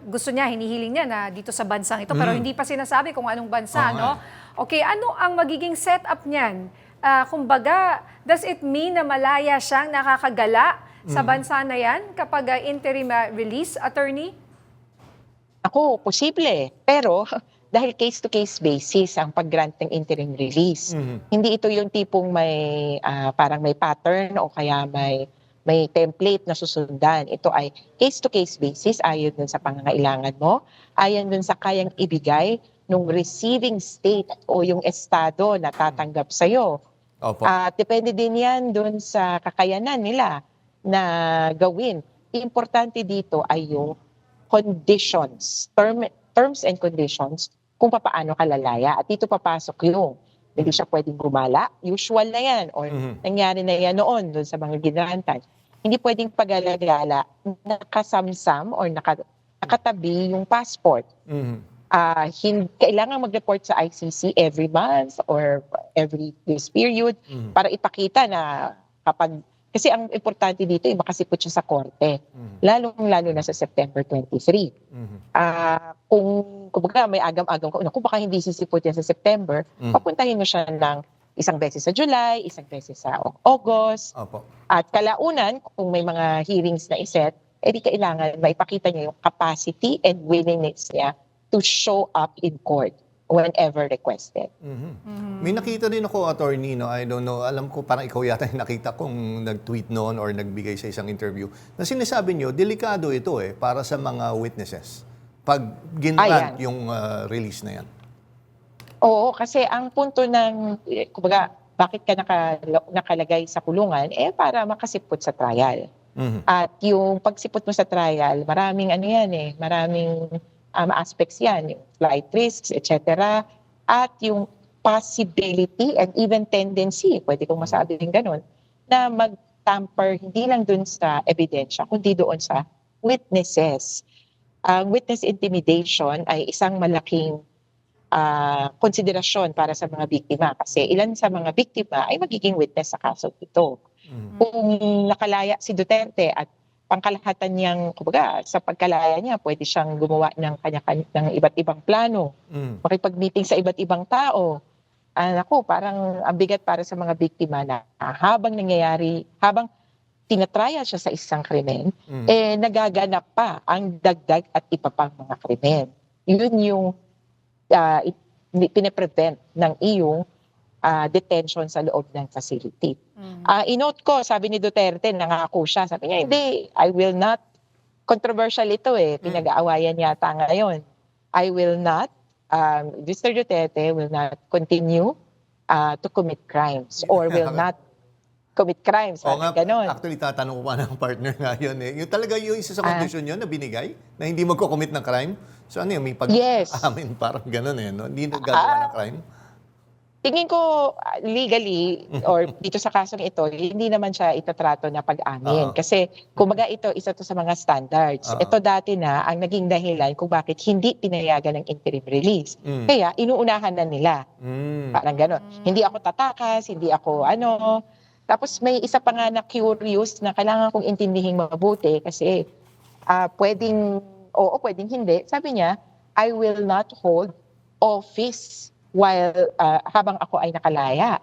gusto niya, hinihiling niya na dito sa bansang ito, pero hindi pa sinasabi kung anong bansa, Okay, ano ang magiging setup niyan? Kumbaga, does it mean na malaya siyang nakakagala sa bansa na yan kapag interim release, attorney? Ako, posible. Pero dahil case-to-case basis ang pag-grant ng interim release. Hindi ito yung tipong parang may pattern o kaya may template na susundan. Ito ay case-to-case basis ayon dun sa pangangailangan mo, ayon dun sa kayang ibigay nung receiving state o yung estado na tatanggap sa'yo. At depende din yan dun sa kakayanan nila na gawin. Importante dito ay yung conditions, terms and conditions kung paano ka lalaya. At dito papasok yung hindi siya pwedeng gumala. Usual na yan or nangyari na yan noon doon sa mga ginrantan. Hindi pwedeng pag-alagala nakasamsam or nakatabi yung passport. Kailangan mag-report sa ICC every month or every this period para ipakita na kasi ang importante dito ay makasipot siya sa korte. Lalong-lalo na sa September 23. Kung may agam-agam ka, kung baka hindi sisipot yan sa September, papuntahin mo siya ng isang beses sa July, isang beses sa August. At kalaunan, kung may mga hearings na iset, di kailangan maipakita niya yung capacity and willingness niya to show up in court whenever requested. May nakita din ako, attorney, no? I don't know, alam ko parang ikaw yata yung nakita kong nag-tweet noon or nagbigay sa isang interview, na sinasabi nyo, delikado ito para sa mga witnesses. Pag ginrant yung release na yan. Oo, kasi ang punto ng, kumbaga, bakit ka nakalagay sa kulungan? Para makasipot sa trial. At yung pagsipot mo sa trial, maraming maraming aspects yan, yung flight risks, etc. At yung possibility and even tendency, pwede kong masabi din ganun, na mag-tamper hindi lang dun sa ebidensya, kundi doon sa witnesses. Ang witness intimidation ay isang malaking konsiderasyon para sa mga biktima kasi ilan sa mga biktima ay magiging witness sa kaso ito. Kung nakalaya si Duterte at pangkalahatan niyang, kumbaga, sa pagkalaya niya, pwede siyang gumawa ng ng iba't ibang plano, makipag-meeting sa iba't ibang tao. Parang ang bigat para sa mga biktima na habang tinatrial siya sa isang krimen, nagaganap pa ang dagdag at iba pang mga krimen. Yun yung pinaprevent ng iyong detention sa loob ng facility. Inote ko, sabi ni Duterte, nangako siya, sabi niya, hindi, I will not, controversial ito pinag-aawayan yata ngayon. I will not, Mr. Duterte will not continue to commit crimes or will not commit crimes. Ganon. Actually, tatanong ko pa ng partner nga yun. Yung talaga yung isa sa kondisyon yun na binigay, na hindi magko-commit ng crime. So ano yun, may pag-amin, parang ganon no? Hindi nagagawa ng crime. Tingin ko legally or dito sa kasong ito, hindi naman siya itatrato na pag-amin. Kasi kumbaga ito, isa to sa mga standards. Ito dati na ang naging dahilan kung bakit hindi pinayagan ng interim release. Kaya inuunahan na nila. Parang gano'n. Hindi ako tatakas, hindi ako Tapos may isa pa nga na curious na kailangan kong intindihin mabuti kasi pwedeng oo, pwedeng hindi. Sabi niya, I will not hold office while habang ako ay nakalaya.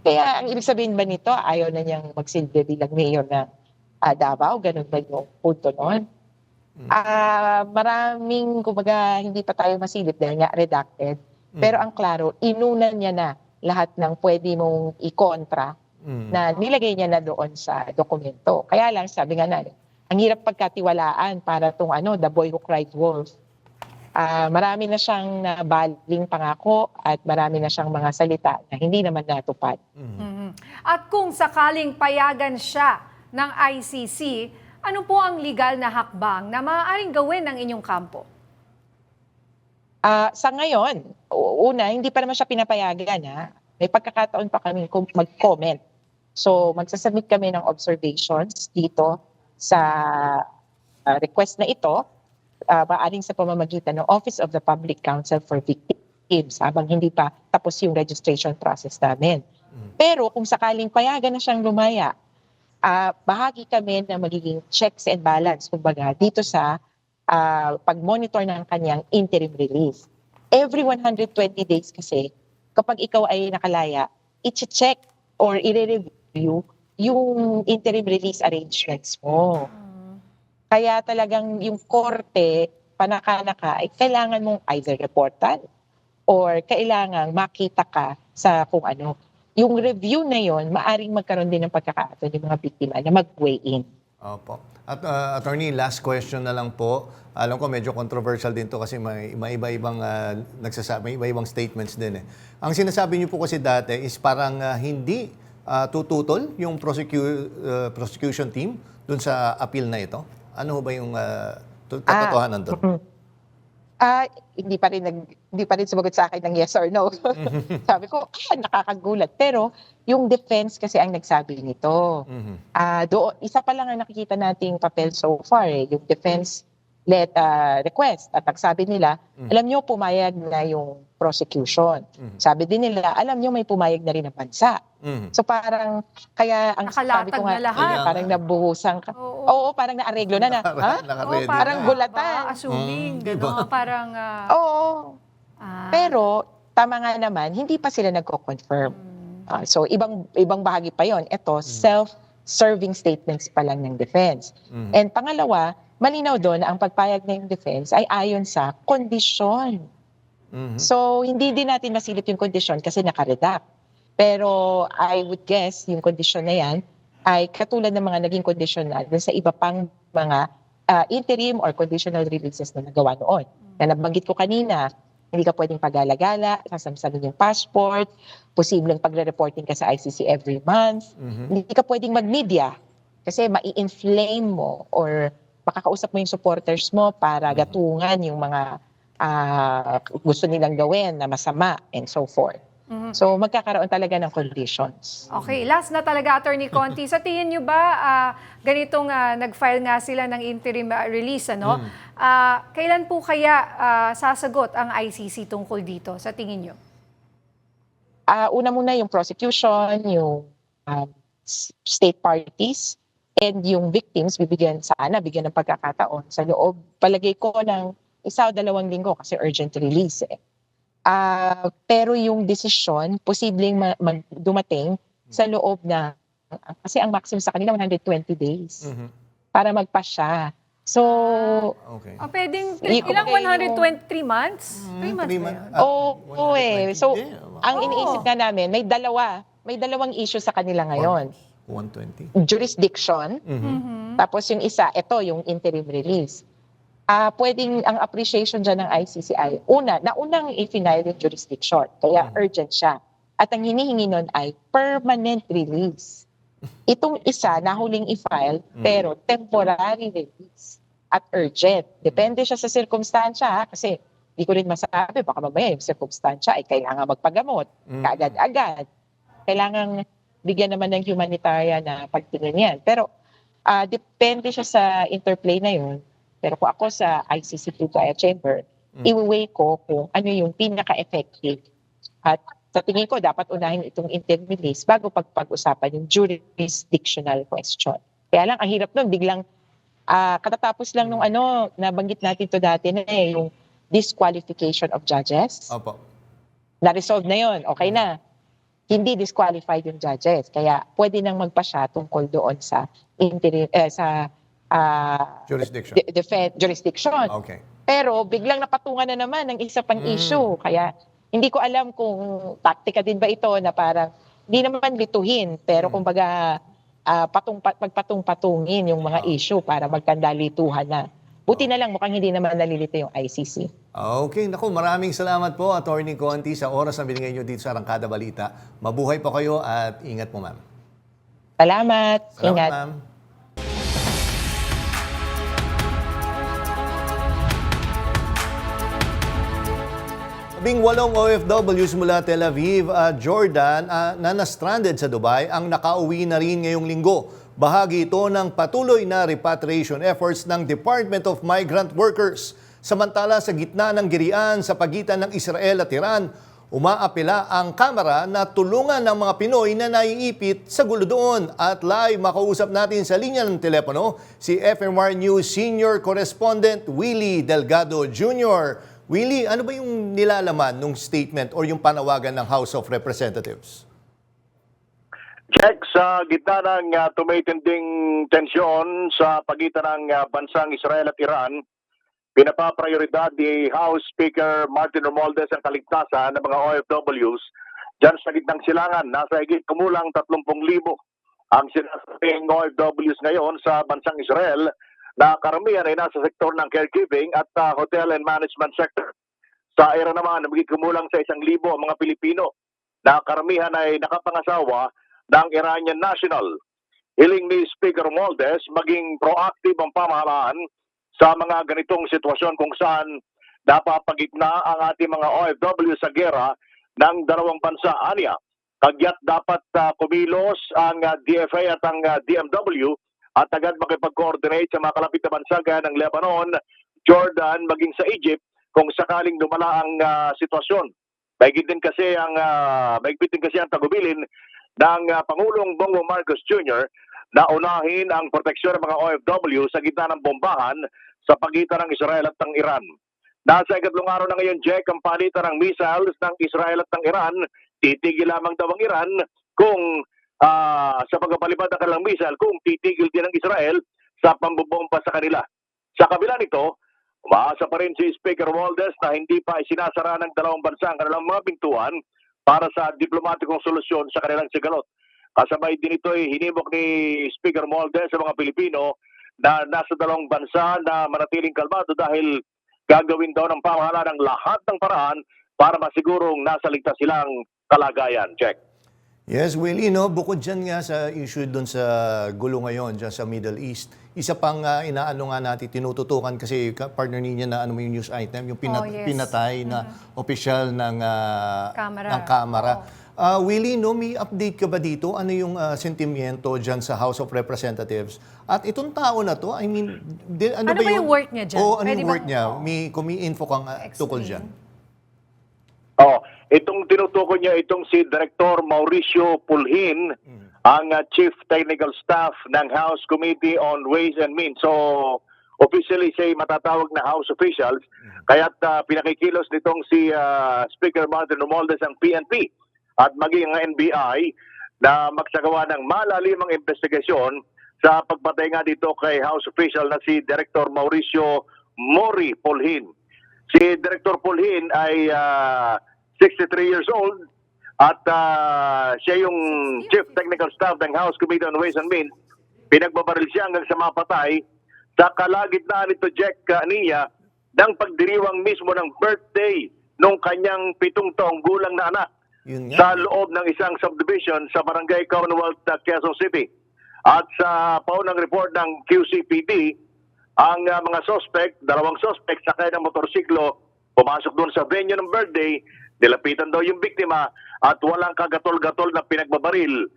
Kaya ang ibig sabihin ba nito, ayaw na niyang magsilbi bilang mayor ng Davao? Ganun ba yung punto noon? Maraming, kumbaga, hindi pa tayo masilip dahil nga redacted. Pero ang klaro, inunan niya na lahat ng pwede mong ikontra na nilagay niya na doon sa dokumento. Kaya lang, sabi nga na, ang hirap pagkatiwalaan para itong the boy who cried wolf. Marami na siyang nabaling pangako at marami na siyang mga salita na hindi naman natupad. At kung sakaling payagan siya ng ICC, ano po ang legal na hakbang na maaaring gawin ng inyong kampo? Sa ngayon, una, hindi pa naman siya pinapayagan. May pagkakataon pa kami mag-comment. So, magsasubmit kami ng observations dito sa request na ito. Maaring sa pamamagitan ng Office of the Public Counsel for Victims habang hindi pa tapos yung registration process namin. Pero kung sakaling payagan na siyang lumaya, bahagi kami na magiging checks and balance kumbaga dito sa pag-monitor ng kanyang interim release. Every 120 days kasi, kapag ikaw ay nakalaya, i-check or i-review yung interim release arrangements mo. Kaya talagang yung korte, panaka-naka, ay kailangan mong either reportan or kailangan makita ka sa kung ano. Yung review na yon, maaring magkaroon din ng pagkakataon yung mga biktima na mag-weigh in. Opo. At attorney, last question na lang po. Alam ko medyo controversial din to kasi may iba-ibang may iba-ibang statements din Ang sinasabi niyo po kasi dati is parang hindi tututol yung prosecution team dun sa appeal na ito. Ano ba yung katotohanan doon? Hindi pa rin sumagot sa akin ng yes or no. Sabi ko, nakakagulat. Pero yung defense kasi ang nagsabi nito. Isa pa lang ang nakikita nating papel so far. Yung defense request. At nagsabi nila, alam nyo, pumayag na yung prosecution. Sabi din nila, alam nyo, may pumayag na rin ang bansa. So parang, kaya ang sabi ko nga, na lahat. parang nabuhusan ka. Oo, parang naareglo na. Parang gulatan. Assuming, gano'n, parang... Oo. Pero, tama nga naman, hindi pa sila nagko-confirm. So, ibang bahagi pa yon. Ito, serving statements pa lang ng defense. And pangalawa, malinaw doon na ang pagpayag ng defense ay ayon sa kondisyon. So, hindi din natin masilip yung kondisyon kasi nakaredact. Pero I would guess yung kondisyon na yan ay katulad ng mga naging conditional dun sa iba pang mga interim or conditional releases na nagawa noon. Na nabanggit ko kanina, hindi ka pwedeng pagala-gala, sasamsamin yung passport, posibleng pagre-reporting ka sa ICC every month, hindi ka pwedeng mag-media kasi mai-inflame mo or makakausap mo yung supporters mo para gatungan yung mga gusto nilang gawin na masama and so forth. So magkakaroon talaga ng conditions. Okay, last na talaga, Attorney Conti. Sa tingin nyo ba, ganitong nag-file nga sila ng interim release, ano? Kailan po kaya sasagot ang ICC tungkol dito, sa tingin nyo? Una muna yung prosecution, yung state parties, and yung victims bigyan ng pagkakataon sa loob, palagay ko ng 1 o 2 linggo kasi urgent release eh. Pero yung desisyon, posibleng dumating sa loob na, kasi ang maximum sa kanila 120 days para magpasya. So, Okay. Pwedeng ilang 123 months? 3 months ba yun? Oo eh. So, ang iniisip nga namin, may dalawang issue sa kanila ngayon. 120. Jurisdiction, tapos yung isa, ito yung interim release. Pwedeng ang appreciation dyan ng ICC ay naunang i-final yung jurisdiction, kaya urgent siya. At ang hinihingi nun ay permanent release. Itong isa, nahuling i-file, pero temporary release at urgent. Depende siya sa sirkumstansya, kasi hindi ko rin masabi, baka mamaya yung sirkumstansya ay kailangan magpagamot, kaagad-agad. Kailangan bigyan naman ng humanitarian na pagtingin yan. Pero depende siya sa interplay na yun. Pero kung ako sa ICC Trial Chamber, i-weigh ko kung ano yung pinaka-effective. At sa tingin ko, dapat unahin itong interim release bago pag-usapan yung jurisdictional question. Kaya lang, ang hirap nun, biglang katatapos lang nung nabanggit natin to dati na yung disqualification of judges. Opo. Na-resolve na yun, okay na. Hindi disqualified yung judges. Kaya pwede nang magpasya tungkol doon sa Jurisdiction. Jurisdiction. Okay. Pero biglang napatungan na naman ng isa pang issue. Kaya hindi ko alam kung taktika din ba ito na parang hindi naman bituhin. Pero kumbaga magpatung-patungin yung mga issue para magkandalituhan na. Buti na lang mukhang hindi naman nalilito yung ICC. Okay, naku, maraming salamat po, Attorney Conti, sa oras na binigay nyo dito sa Arangkada Balita. Mabuhay po kayo at ingat po, ma'am. Salamat. Ingat. Ma'am. Labing-walong OFWs mula Tel Aviv at Jordan na na-stranded sa Dubai ang nakauwi na rin ngayong linggo. Bahagi ito ng patuloy na repatriation efforts ng Department of Migrant Workers. Samantala, sa gitna ng girian sa pagitan ng Israel at Iran, umaapela ang Kamara na tulungan ng mga Pinoy na naiipit sa gulo doon. At live makausap natin sa linya ng telepono si FMR News Senior Correspondent Willie Delgado Jr. Willie, ano ba yung nilalaman ng statement or yung panawagan ng House of Representatives? Jack, sa gitna ng tumitinding tensyon sa pagitan ng bansang Israel at Iran, pinapaprioridad ni House Speaker Martin Romualdez ang kaligtasan ng mga OFWs dyan sa gitnang silangan. Nasa higit kumulang 30,000 ang sinasabing OFWs ngayon sa bansang Israel na karamihan ay nasa sektor ng caregiving at hotel and management sector. Sa Iran naman, higit kumulang sa 1,000 ang mga Pilipino na karamihan ay nakapangasawa ng Iranian national. Hiling ni Speaker Romualdez maging proactive ang pamahalaan sa mga ganitong sitwasyon kung saan napapagitna ang ating mga OFW sa gera ng dalawang bansa. Anya, kagyat dapat kumilos ang DFA at ang DMW at agad makipag-coordinate sa mga kalapit na bansa gaya ng Lebanon, Jordan, maging sa Egypt kung sakaling lumala ang sitwasyon. Mahigpit din kasi ang tagubilin ng Pangulong Bongbong Marcos Jr. na unahin ang proteksyon ng mga OFW sa gitna ng bombahan sa pagitan ng Israel at ng Iran. Nasa ikatlong araw na ngayon, Jack, ang palitan ng missiles ng Israel at ng Iran. Titigil lamang daw ang Iran kung sa pagpapalipad ng kanilang missile kung titigil din ng Israel sa pambobomba sa kanila. Sa kabila nito, umaasa pa rin si Speaker Waldes na hindi pa isinasara ng dalawang bansa ang kanilang mga pintuan para sa diplomatikong solusyon sa kanilang sigalot. Kasabay din ito ay hinimok ni Speaker Waldes sa mga Pilipino na nasa dalawang bansa na manatiling kalmado dahil gagawin daw ng pamahalaan ang lahat ng paraan para masigurong nasa ligtas silang kalagayan. Check. Yes, Willie, no? Bukod dyan nga sa issue doon sa gulo ngayon, dyan sa Middle East, isa pang inaano nga natin, tinututukan kasi partner niya na ano mo yung news item, yung pinatay na opisyal ng Kamara. Willie, no, may update ka ba dito? Ano yung sentimiento dyan sa House of Representatives? At itong tao na to, I mean, ano ba yung work niya dyan? Oo, ano Pwede yung work bang- niya? Kung may info kang tukol dyan. Itong tinutukoy niya itong si Director Mauricio Pulhin, ang Chief Technical Staff ng House Committee on Ways and Means. So, officially siya matatawag na House officials. Kaya't pinakikilos nitong si Speaker Martin Romualdez ang PNP at maging ang NBI na magsagawa ng malalimang investigasyon sa pagpatay nga dito kay House official na si Director Mauricio Mori Pulhin. Si Director Pulhin ay 63 years old at siya yung Chief Technical Staff ng House Committee on Ways and Means. Pinagbabaril siya hanggang sa mapatay sa kalagitnaan nito, Jack Ania, ng pagdiriwang mismo ng birthday nung kanyang 7 taong gulang na anak sa loob ng isang subdivision sa Barangay Commonwealth, Quezon City. At sa paunang report ng QCPD, ang mga suspect, 2 suspect sakay ng motorsiklo, pumasok doon sa venue ng birthday, nilapitan daw yung biktima at walang kagatol-gatol na pinagbabaril.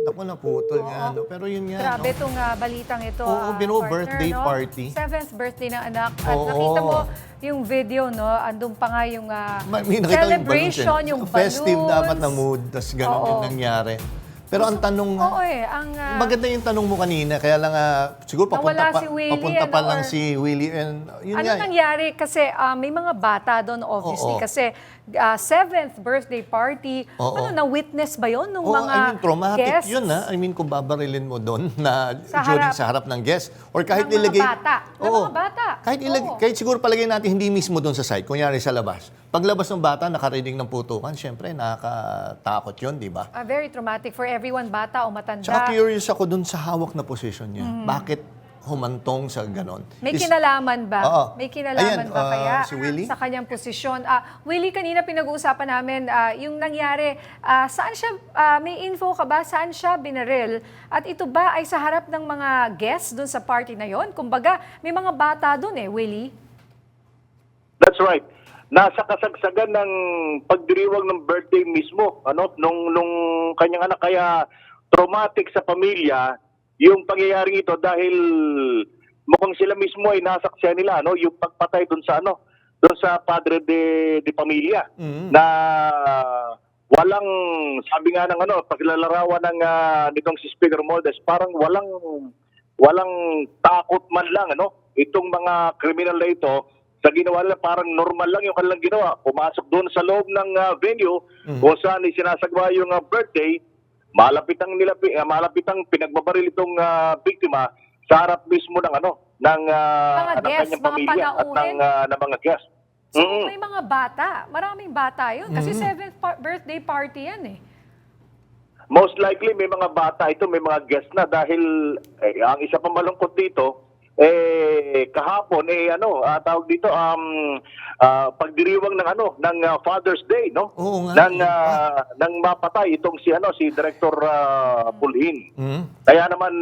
Ako na putol nga, no? Pero yun nga, Grabe no? itong balitang ito. Oo, birthday party. 7th birthday ng anak. At nakita mo yung video, no? Andun pa nga yung May nakita celebration, yung balloons. Festive dapat na mood, tas ganun yung nangyari. Pero ang tanong, maganda yung tanong mo kanina, kaya lang siguro papunta pa, si Willie, papunta pa lang si Willie. And, yun ano nangyari? Kasi may mga bata doon, obviously. Kasi 7th birthday party, na-witness ba yun nung mga I mean, traumatic guests? yun, ha? I mean, kung babarilin mo doon na sa harap ng guest. Or kahit Ng mga ilagay... bata. Ng mga bata. Kahit siguro palagay natin hindi mismo doon sa site, kunyari sa labas. Paglabas ng bata, nakarinig ng putukan, syempre, nakakatakot yun, di ba? Very traumatic for everyone, bata o matanda. Tsaka curious ako doon sa hawak na posisyon niya. Bakit humantong sa ganon? May kinalaman ba? Oo. May kinalaman Ayan, ba kaya si Willie? sa kanyang posisyon? Willie, kanina pinag-uusapan namin yung nangyari. Saan siya, may info ka ba? Saan siya binaril? At ito ba ay sa harap ng mga guests doon sa party na yon? Kumbaga, may mga bata doon Willie. That's right. Nasa kasagsagan ng pagdiriwang ng birthday mismo, nung kanyang anak, kaya traumatic sa pamilya yung pangyayaring ito dahil mukhang sila mismo ay nasaksihan nila, yung pagpatay doon sa padre de pamilya na walang, sabi nga ng paglalarawan ng nitong si Speaker Moldes, parang walang takot man lang itong mga kriminal na ito. Sa ginawa nila, parang normal lang yung kanilang ginawa. Pumasok doon sa loob ng venue kung saan sinasagawa yung birthday, malapitang pinagbabaril itong biktima sa harap mismo ng kanyang pamilya at ng mga guests. So may mga bata, maraming bata yun. Kasi 7th birthday party yan Most likely may mga bata ito, may mga guests na dahil ang isa pang malungkot dito, kahapon tawag dito pagdiriwang ng Father's Day Oo nga, ng mapatay itong si Director Pulhin. Kaya naman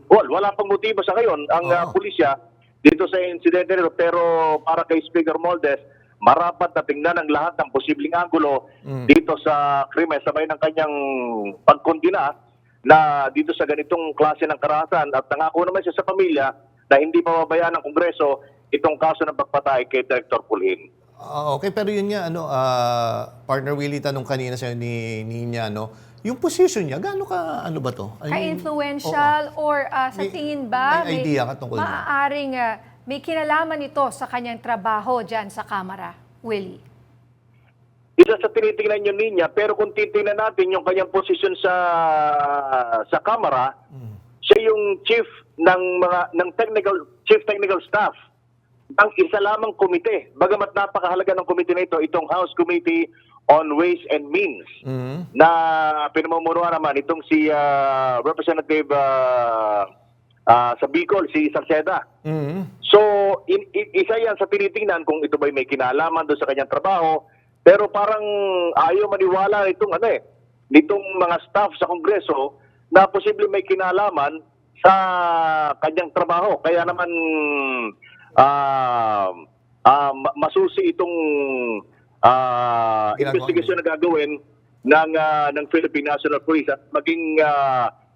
wala pang motibo sa ngayon ang pulisya dito sa insidente nito, pero para kay Speaker Moldes, marapat na tingnan ang lahat ng posibleng anggulo dito sa krimen sabay ng kanyang pagkondina na dito sa ganitong klase ng karahasan, at nangako naman siya sa pamilya na hindi pababayaan ng Kongreso itong kaso ng pagpatay kay Director Pulhin. Okay, pero yun nga, partner Willie, tanong kanina sa'yo ni Ninya, yung position niya, gaano ka, ba to? Ka-influential or sa tingin ba may idea ka tungkol maaaring may kinalaman ito sa kanyang trabaho dyan sa Kamara, Willie? isa sa tinitingnan yung niya, pero kung titingnan natin yung kanyang posisyon sa Kamara, siya yung chief ng chief technical staff ng isa lamang komite. Bagamat napakahalaga ng komite na ito, itong House Committee on Ways and Means, na pinamumunuan naman itong si Representative sa Bicol, si Salceda. So, isa yan sa tinitingnan kung ito ba'y may kinalaman doon sa kanyang trabaho. Pero parang ayaw maniwala nitong mga staff sa Kongreso na posible may kinalaman sa kanyang trabaho. Kaya naman masusi itong investigasyon na gagawin ng Philippine National Police at maging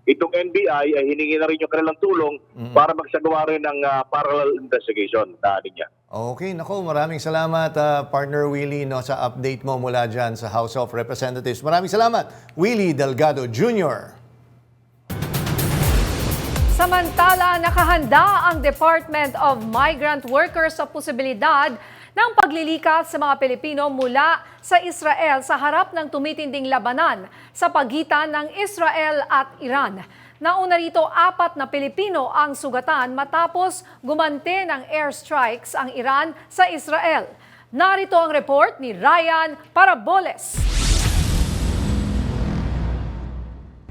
itong NBI ay hiningi na rin yung kanilang tulong para magsagawa rin ng parallel investigation na niya. Okay, nako, maraming salamat Partner Willie sa update mo mula dyan sa House of Representatives. Maraming salamat, Willie Delgado Jr. Samantala, nakahanda ang Department of Migrant Workers sa posibilidad ng paglilikas sa mga Pilipino mula sa Israel sa harap ng tumitinding labanan sa pagitan ng Israel at Iran. Nauna rito, 4 na Pilipino ang sugatan matapos gumante ng airstrikes ang Iran sa Israel. Narito ang report ni Ryan Paraboles.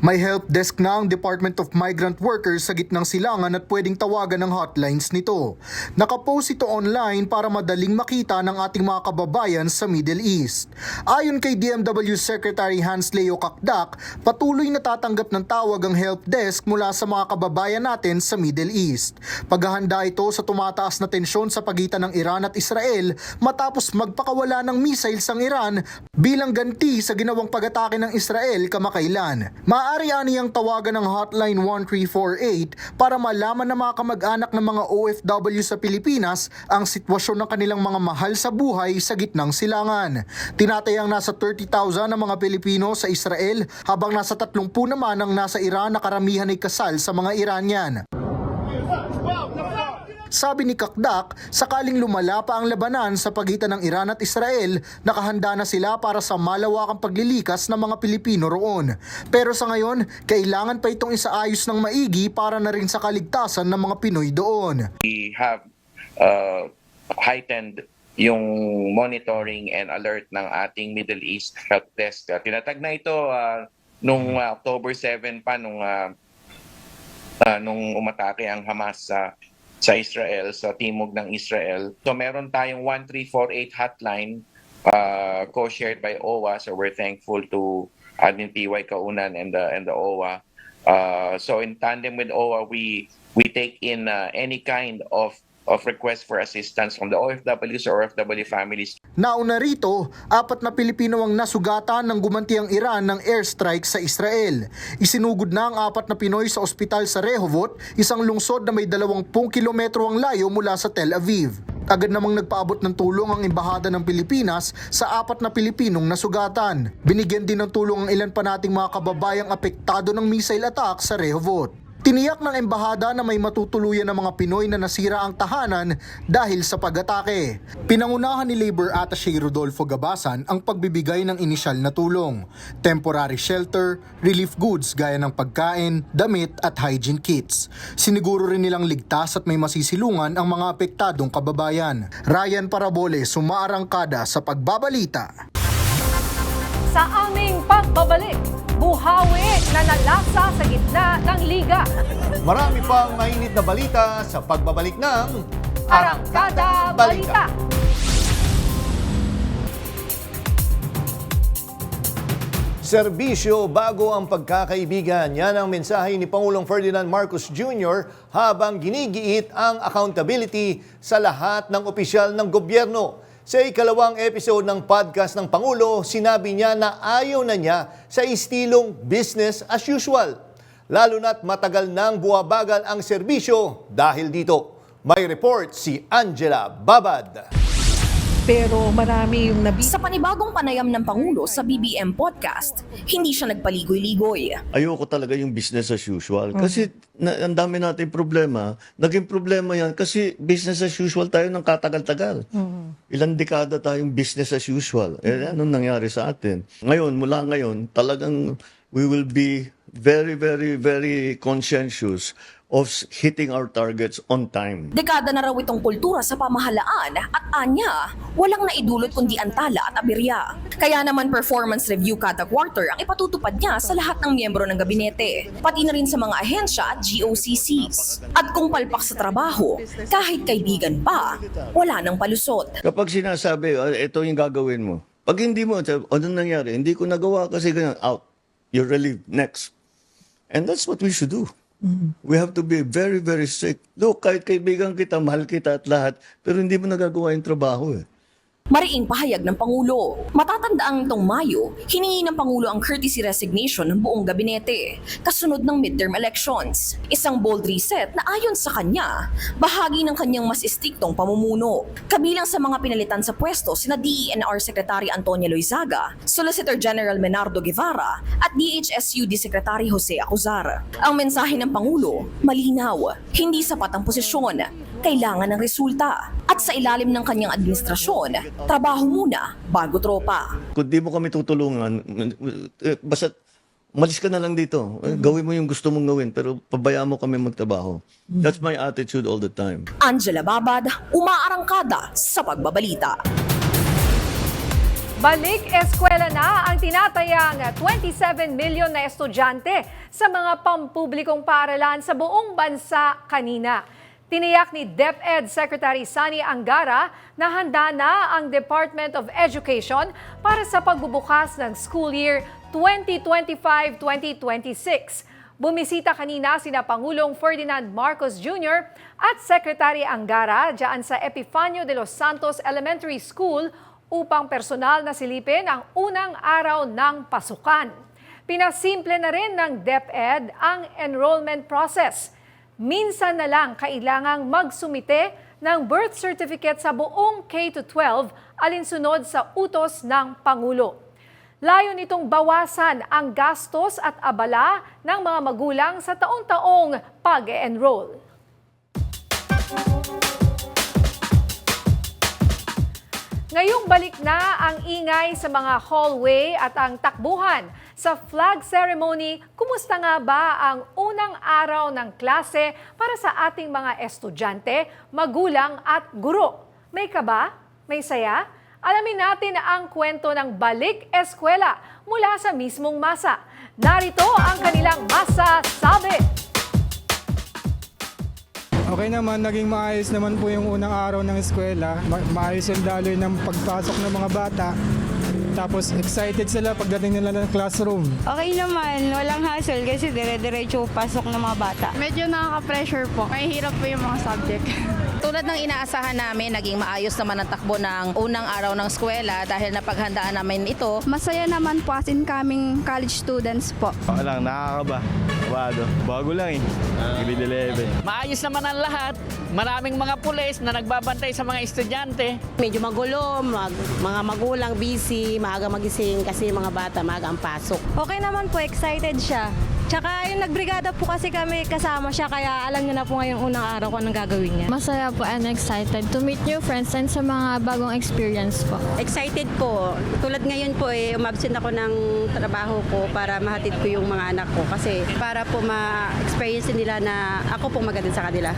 May help desk na ang Department of Migrant Workers sa gitnang silangan at pwedeng tawagan ng hotlines nito. Nakapost ito online para madaling makita ng ating mga kababayan sa Middle East. Ayon kay DMW Secretary Hans Leo Kakdak, patuloy na tatanggap ng tawag ang help desk mula sa mga kababayan natin sa Middle East. Paghahanda ito sa tumataas na tensyon sa pagitan ng Iran at Israel matapos magpakawala ng missiles ang Iran bilang ganti sa ginawang pag-atake ng Israel kamakailan. Maaari aniyang tawagan ng hotline 1348 para malaman ng mga kamag-anak ng mga OFW sa Pilipinas ang sitwasyon ng kanilang mga mahal sa buhay sa gitnang silangan. Tinatayang nasa 30,000 ang mga Pilipino sa Israel habang nasa 30 naman ang nasa Iran na karamihan ay kasal sa mga Iranian. Sabi ni Kakdak, sakaling lumala pa ang labanan sa pagitan ng Iran at Israel, nakahanda na sila para sa malawakang paglilikas ng mga Pilipino roon. Pero sa ngayon, kailangan pa itong isaayos ng maigi para na rin sa kaligtasan ng mga Pinoy doon. We have heightened yung monitoring and alert ng ating Middle East Help Desk. Tinatag na ito nung October 7 pa nung umatake ang Hamas sa Israel, sa timog ng Israel. So meron tayong 1348 hotline co-shared by OWA. So we're thankful to Admin PY Kaunan and the OWA. So in tandem with OWA, we take in any kind of request for assistance from the OFWs or OFW families. Nauna rito, 4 na Pilipino ang nasugatan ng gumanti ang Iran ng airstrike sa Israel. Isinugod na ang 4 na Pinoy sa ospital sa Rehovot, isang lungsod na may 20 kilometro ang layo mula sa Tel Aviv. Agad namang nagpaabot ng tulong ang Embahada ng Pilipinas sa 4 na Pilipinong nasugatan. Binigyan din ng tulong ang ilan pa nating mga kababayang apektado ng missile attack sa Rehovot. Tiniyak ng embahada na may matutuluyan ng mga Pinoy na nasira ang tahanan dahil sa pag-atake. Pinangunahan ni Labor Attaché Rodolfo Gabasan ang pagbibigay ng inisyal na tulong, temporary shelter, relief goods gaya ng pagkain, damit at hygiene kits. Siniguro rin nilang ligtas at may masisilungan ang mga apektadong kababayan. Ryan Paraboles, sumaarangkada sa pagbabalita. Sa aming pagbabalik, buhawi na nalasa sa gitna ng liga. Marami pang mainit na balita sa pagbabalik ng Arangkada Balita. Serbisyo bago ang pagkakaibigan. Yan ang mensahe ni Pangulong Ferdinand Marcos Jr. habang ginigiit ang accountability sa lahat ng opisyal ng gobyerno. Sa ikalawang episode ng podcast ng Pangulo, sinabi niya na ayaw na niya sa istilong business as usual. Lalo na't matagal nang buwabagal ang serbisyo dahil dito. May report si Angela Babad. pero marami yung Sa panibagong panayam ng Pangulo sa BBM Podcast, hindi siya nagpaligoy-ligoy. Ayoko talaga yung business as usual. Kasi ang dami natin problema. Naging problema yan kasi business as usual tayo ng katagal-tagal. Ilang dekada tayong business as usual. Anong nangyari sa atin? Ngayon, mula ngayon, talagang we will be very, very, very conscientious of hitting our targets on time. Dekada na raw itong kultura sa pamahalaan at anya, walang naidulot kundi antala at aberya. Kaya naman performance review kada quarter ang ipatutupad niya sa lahat ng miyembro ng gabinete, pati na rin sa mga ahensya at GOCCs. At kung palpak sa trabaho, kahit kaibigan pa, wala nang palusot. Kapag sinasabi, ito yung gagawin mo. Pag hindi mo, ano nangyari? Hindi ko nagawa kasi ganyan, out. You're relieved. Next. And that's what we should do. We have to be very, very strict. Look, kahit kaibigan kita, mahal kita at lahat, pero hindi mo nagagawa yung trabaho eh. Mariing pahayag ng Pangulo. Matatandaan nitong Mayo, hiningi ng Pangulo ang courtesy resignation ng buong gabinete, kasunod ng midterm elections. Isang bold reset na ayon sa kanya, bahagi ng kanyang mas istriktong pamumuno. Kabilang sa mga pinalitan sa pwesto sina DENR Secretary Antonio Loizaga, Solicitor General Menardo Guevara at DHSUD Secretary Jose Acuzar. Ang mensahe ng Pangulo, malinaw, hindi sapat ang posisyon, kailangan ng resulta. At sa ilalim ng kanyang administrasyon, trabaho muna bago tropa. Kung di mo kami tutulungan, basta umalis ka na lang dito. Gawin mo yung gusto mong gawin, pero pabayaan mo kami magtrabaho. That's my attitude all the time. Angela Babad, umaarangkada sa pagbabalita. Balik eskwela na ang tinatayang 27 milyon na estudyante sa mga pampublikong paaralan sa buong bansa kanina. Tiniyak ni DepEd Secretary Sani Angara na handa na ang Department of Education para sa pagbubukas ng school year 2025-2026. Bumisita kanina sina Pangulong Ferdinand Marcos Jr. at Secretary Angara diyan sa Epifanio de los Santos Elementary School upang personal na silipin ang unang araw ng pasukan. Pinasimple na rin ng DepEd ang enrollment process. Minsan na lang kailangang magsumite ng birth certificate sa buong K-12 alinsunod sa utos ng Pangulo. Layo nitong bawasan ang gastos at abala ng mga magulang sa taon-taong pag-enroll. Ngayong balik na ang ingay sa mga hallway at ang takbuhan sa flag ceremony, kumusta nga ba ang unang araw ng klase para sa ating mga estudyante, magulang at guro? May kaba? May saya? Alamin natin ang kwento ng Balik Eskwela mula sa mismong masa. Narito ang kanilang masasabi. Okay naman, naging maayos naman po yung unang araw ng eskwela. Maayos yung daloy ng pagpasok ng mga bata. Tapos excited sila pagdating nila ng classroom. Okay naman, walang hassle kasi dire-diretso pasok ng mga bata. Medyo nakaka-pressure po, may hirap po yung mga subject. Tulad ng inaasahan namin, naging maayos naman ang takbo ng unang araw ng eskwela dahil napaghandaan namin ito. Masaya naman po as incoming college students po. Lang, nakakaba. Bago lang grade 11. Maayos naman ang lahat. Maraming mga pulis na nagbabantay sa mga estudyante. Medyo magulo, mga magulang busy, maaga magising kasi mga bata maaga ang pasok. Okay naman po, excited siya. Tsaka yung nagbrigada po kasi kami kasama siya kaya alam niya na po ngayong unang araw kung anong gagawin niya. Masaya po and excited to meet new friends and sa mga bagong experience po. Excited po. Tulad ngayon po umabsent ako ng trabaho ko para mahatid ko yung mga anak ko kasi para po ma-experience nila na ako po maganda sa kanila.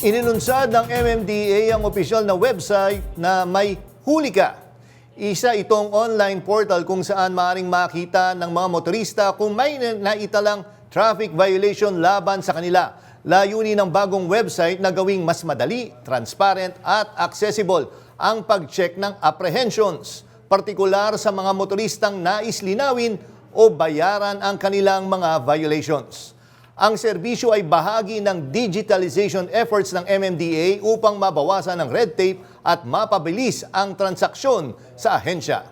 Inilunsad ng MMDA ang opisyal na website na may Huli Ka. Isa itong online portal kung saan maaaring makita ng mga motorista kung may naitalang traffic violation laban sa kanila. Layunin ng bagong website na gawing mas madali, transparent at accessible ang pag-check ng apprehensions, partikular sa mga motoristang nais linawin o bayaran ang kanilang mga violations. Ang serbisyo ay bahagi ng digitalization efforts ng MMDA upang mabawasan ang red tape at mapabilis ang transaksyon sa ahensya.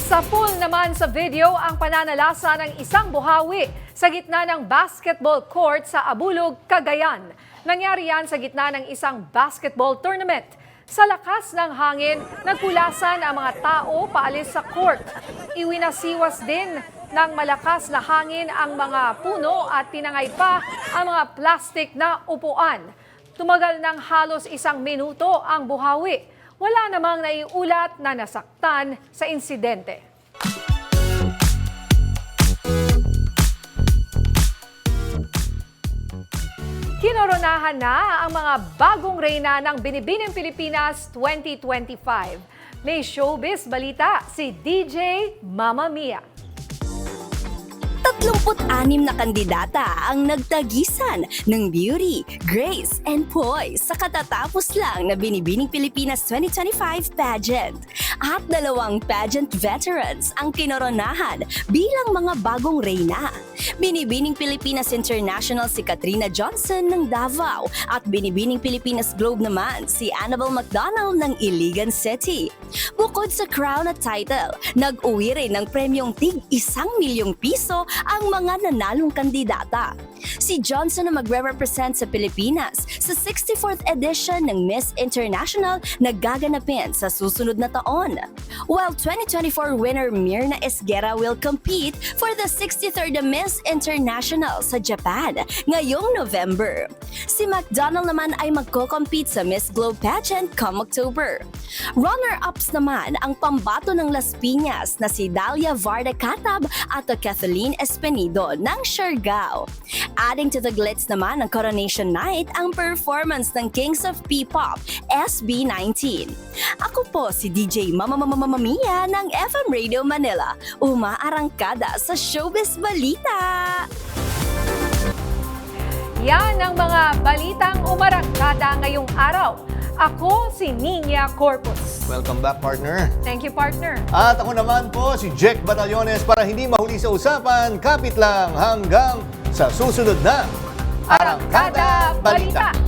Sa full naman sa video ang pananalasa ng isang buhawi sa gitna ng basketball court sa Abulog, Cagayan. Nangyari yan sa gitna ng isang basketball tournament. Sa lakas ng hangin, nagkulasan ang mga tao paalis sa court. Iwinasiwas din ng malakas na hangin ang mga puno at tinangay pa ang mga plastic na upuan. Tumagal ng halos 1 minuto ang buhawi. Wala namang naiulat na nasaktan sa insidente. Kinoronahan na ang mga bagong reyna ng Binibining Pilipinas 2025. May showbiz balita si DJ Mama Mia. 36 na kandidata ang nagtagisan ng beauty, grace, and poise sa katatapos lang na Binibining Pilipinas 2025 pageant. At 2 pageant veterans ang kinoronahan bilang mga bagong reyna. Binibining Pilipinas International si Katrina Johnson ng Davao at Binibining Pilipinas Globe naman si Annabel McDonald ng Iligan City. Bukod sa crown at title, nag-uwi rin ng premyong tig 1 milyong piso ang mga nanalong kandidata. Si Johnson na magre-represent sa Pilipinas sa 64th edition ng Miss International na gaganapin sa susunod na taon. While 2024 winner Mirna Esguerra will compete for the 63rd Miss International sa Japan ngayong November. Si McDonald naman ay magko-compete sa Miss Globe pageant come October. Runner-ups naman ang pambato ng Las Piñas na si Dalia Varda Catab at Kathleen Espenido ng Siargao. Adding to the glitz naman ng Coronation Night ang performance ng Kings of P-Pop, SB19. Ako po si DJ Mama Mia ng FM Radio Manila, umaarangkada sa Showbiz Balita. Yan ang mga balitang umarangkada ngayong araw. Ako si Nina Corpus. Welcome back, partner. Thank you, partner. At ako naman po si Jack Batallones para hindi mahuli sa usapan, kapit lang hanggang sa susunod na Arangkada Balita.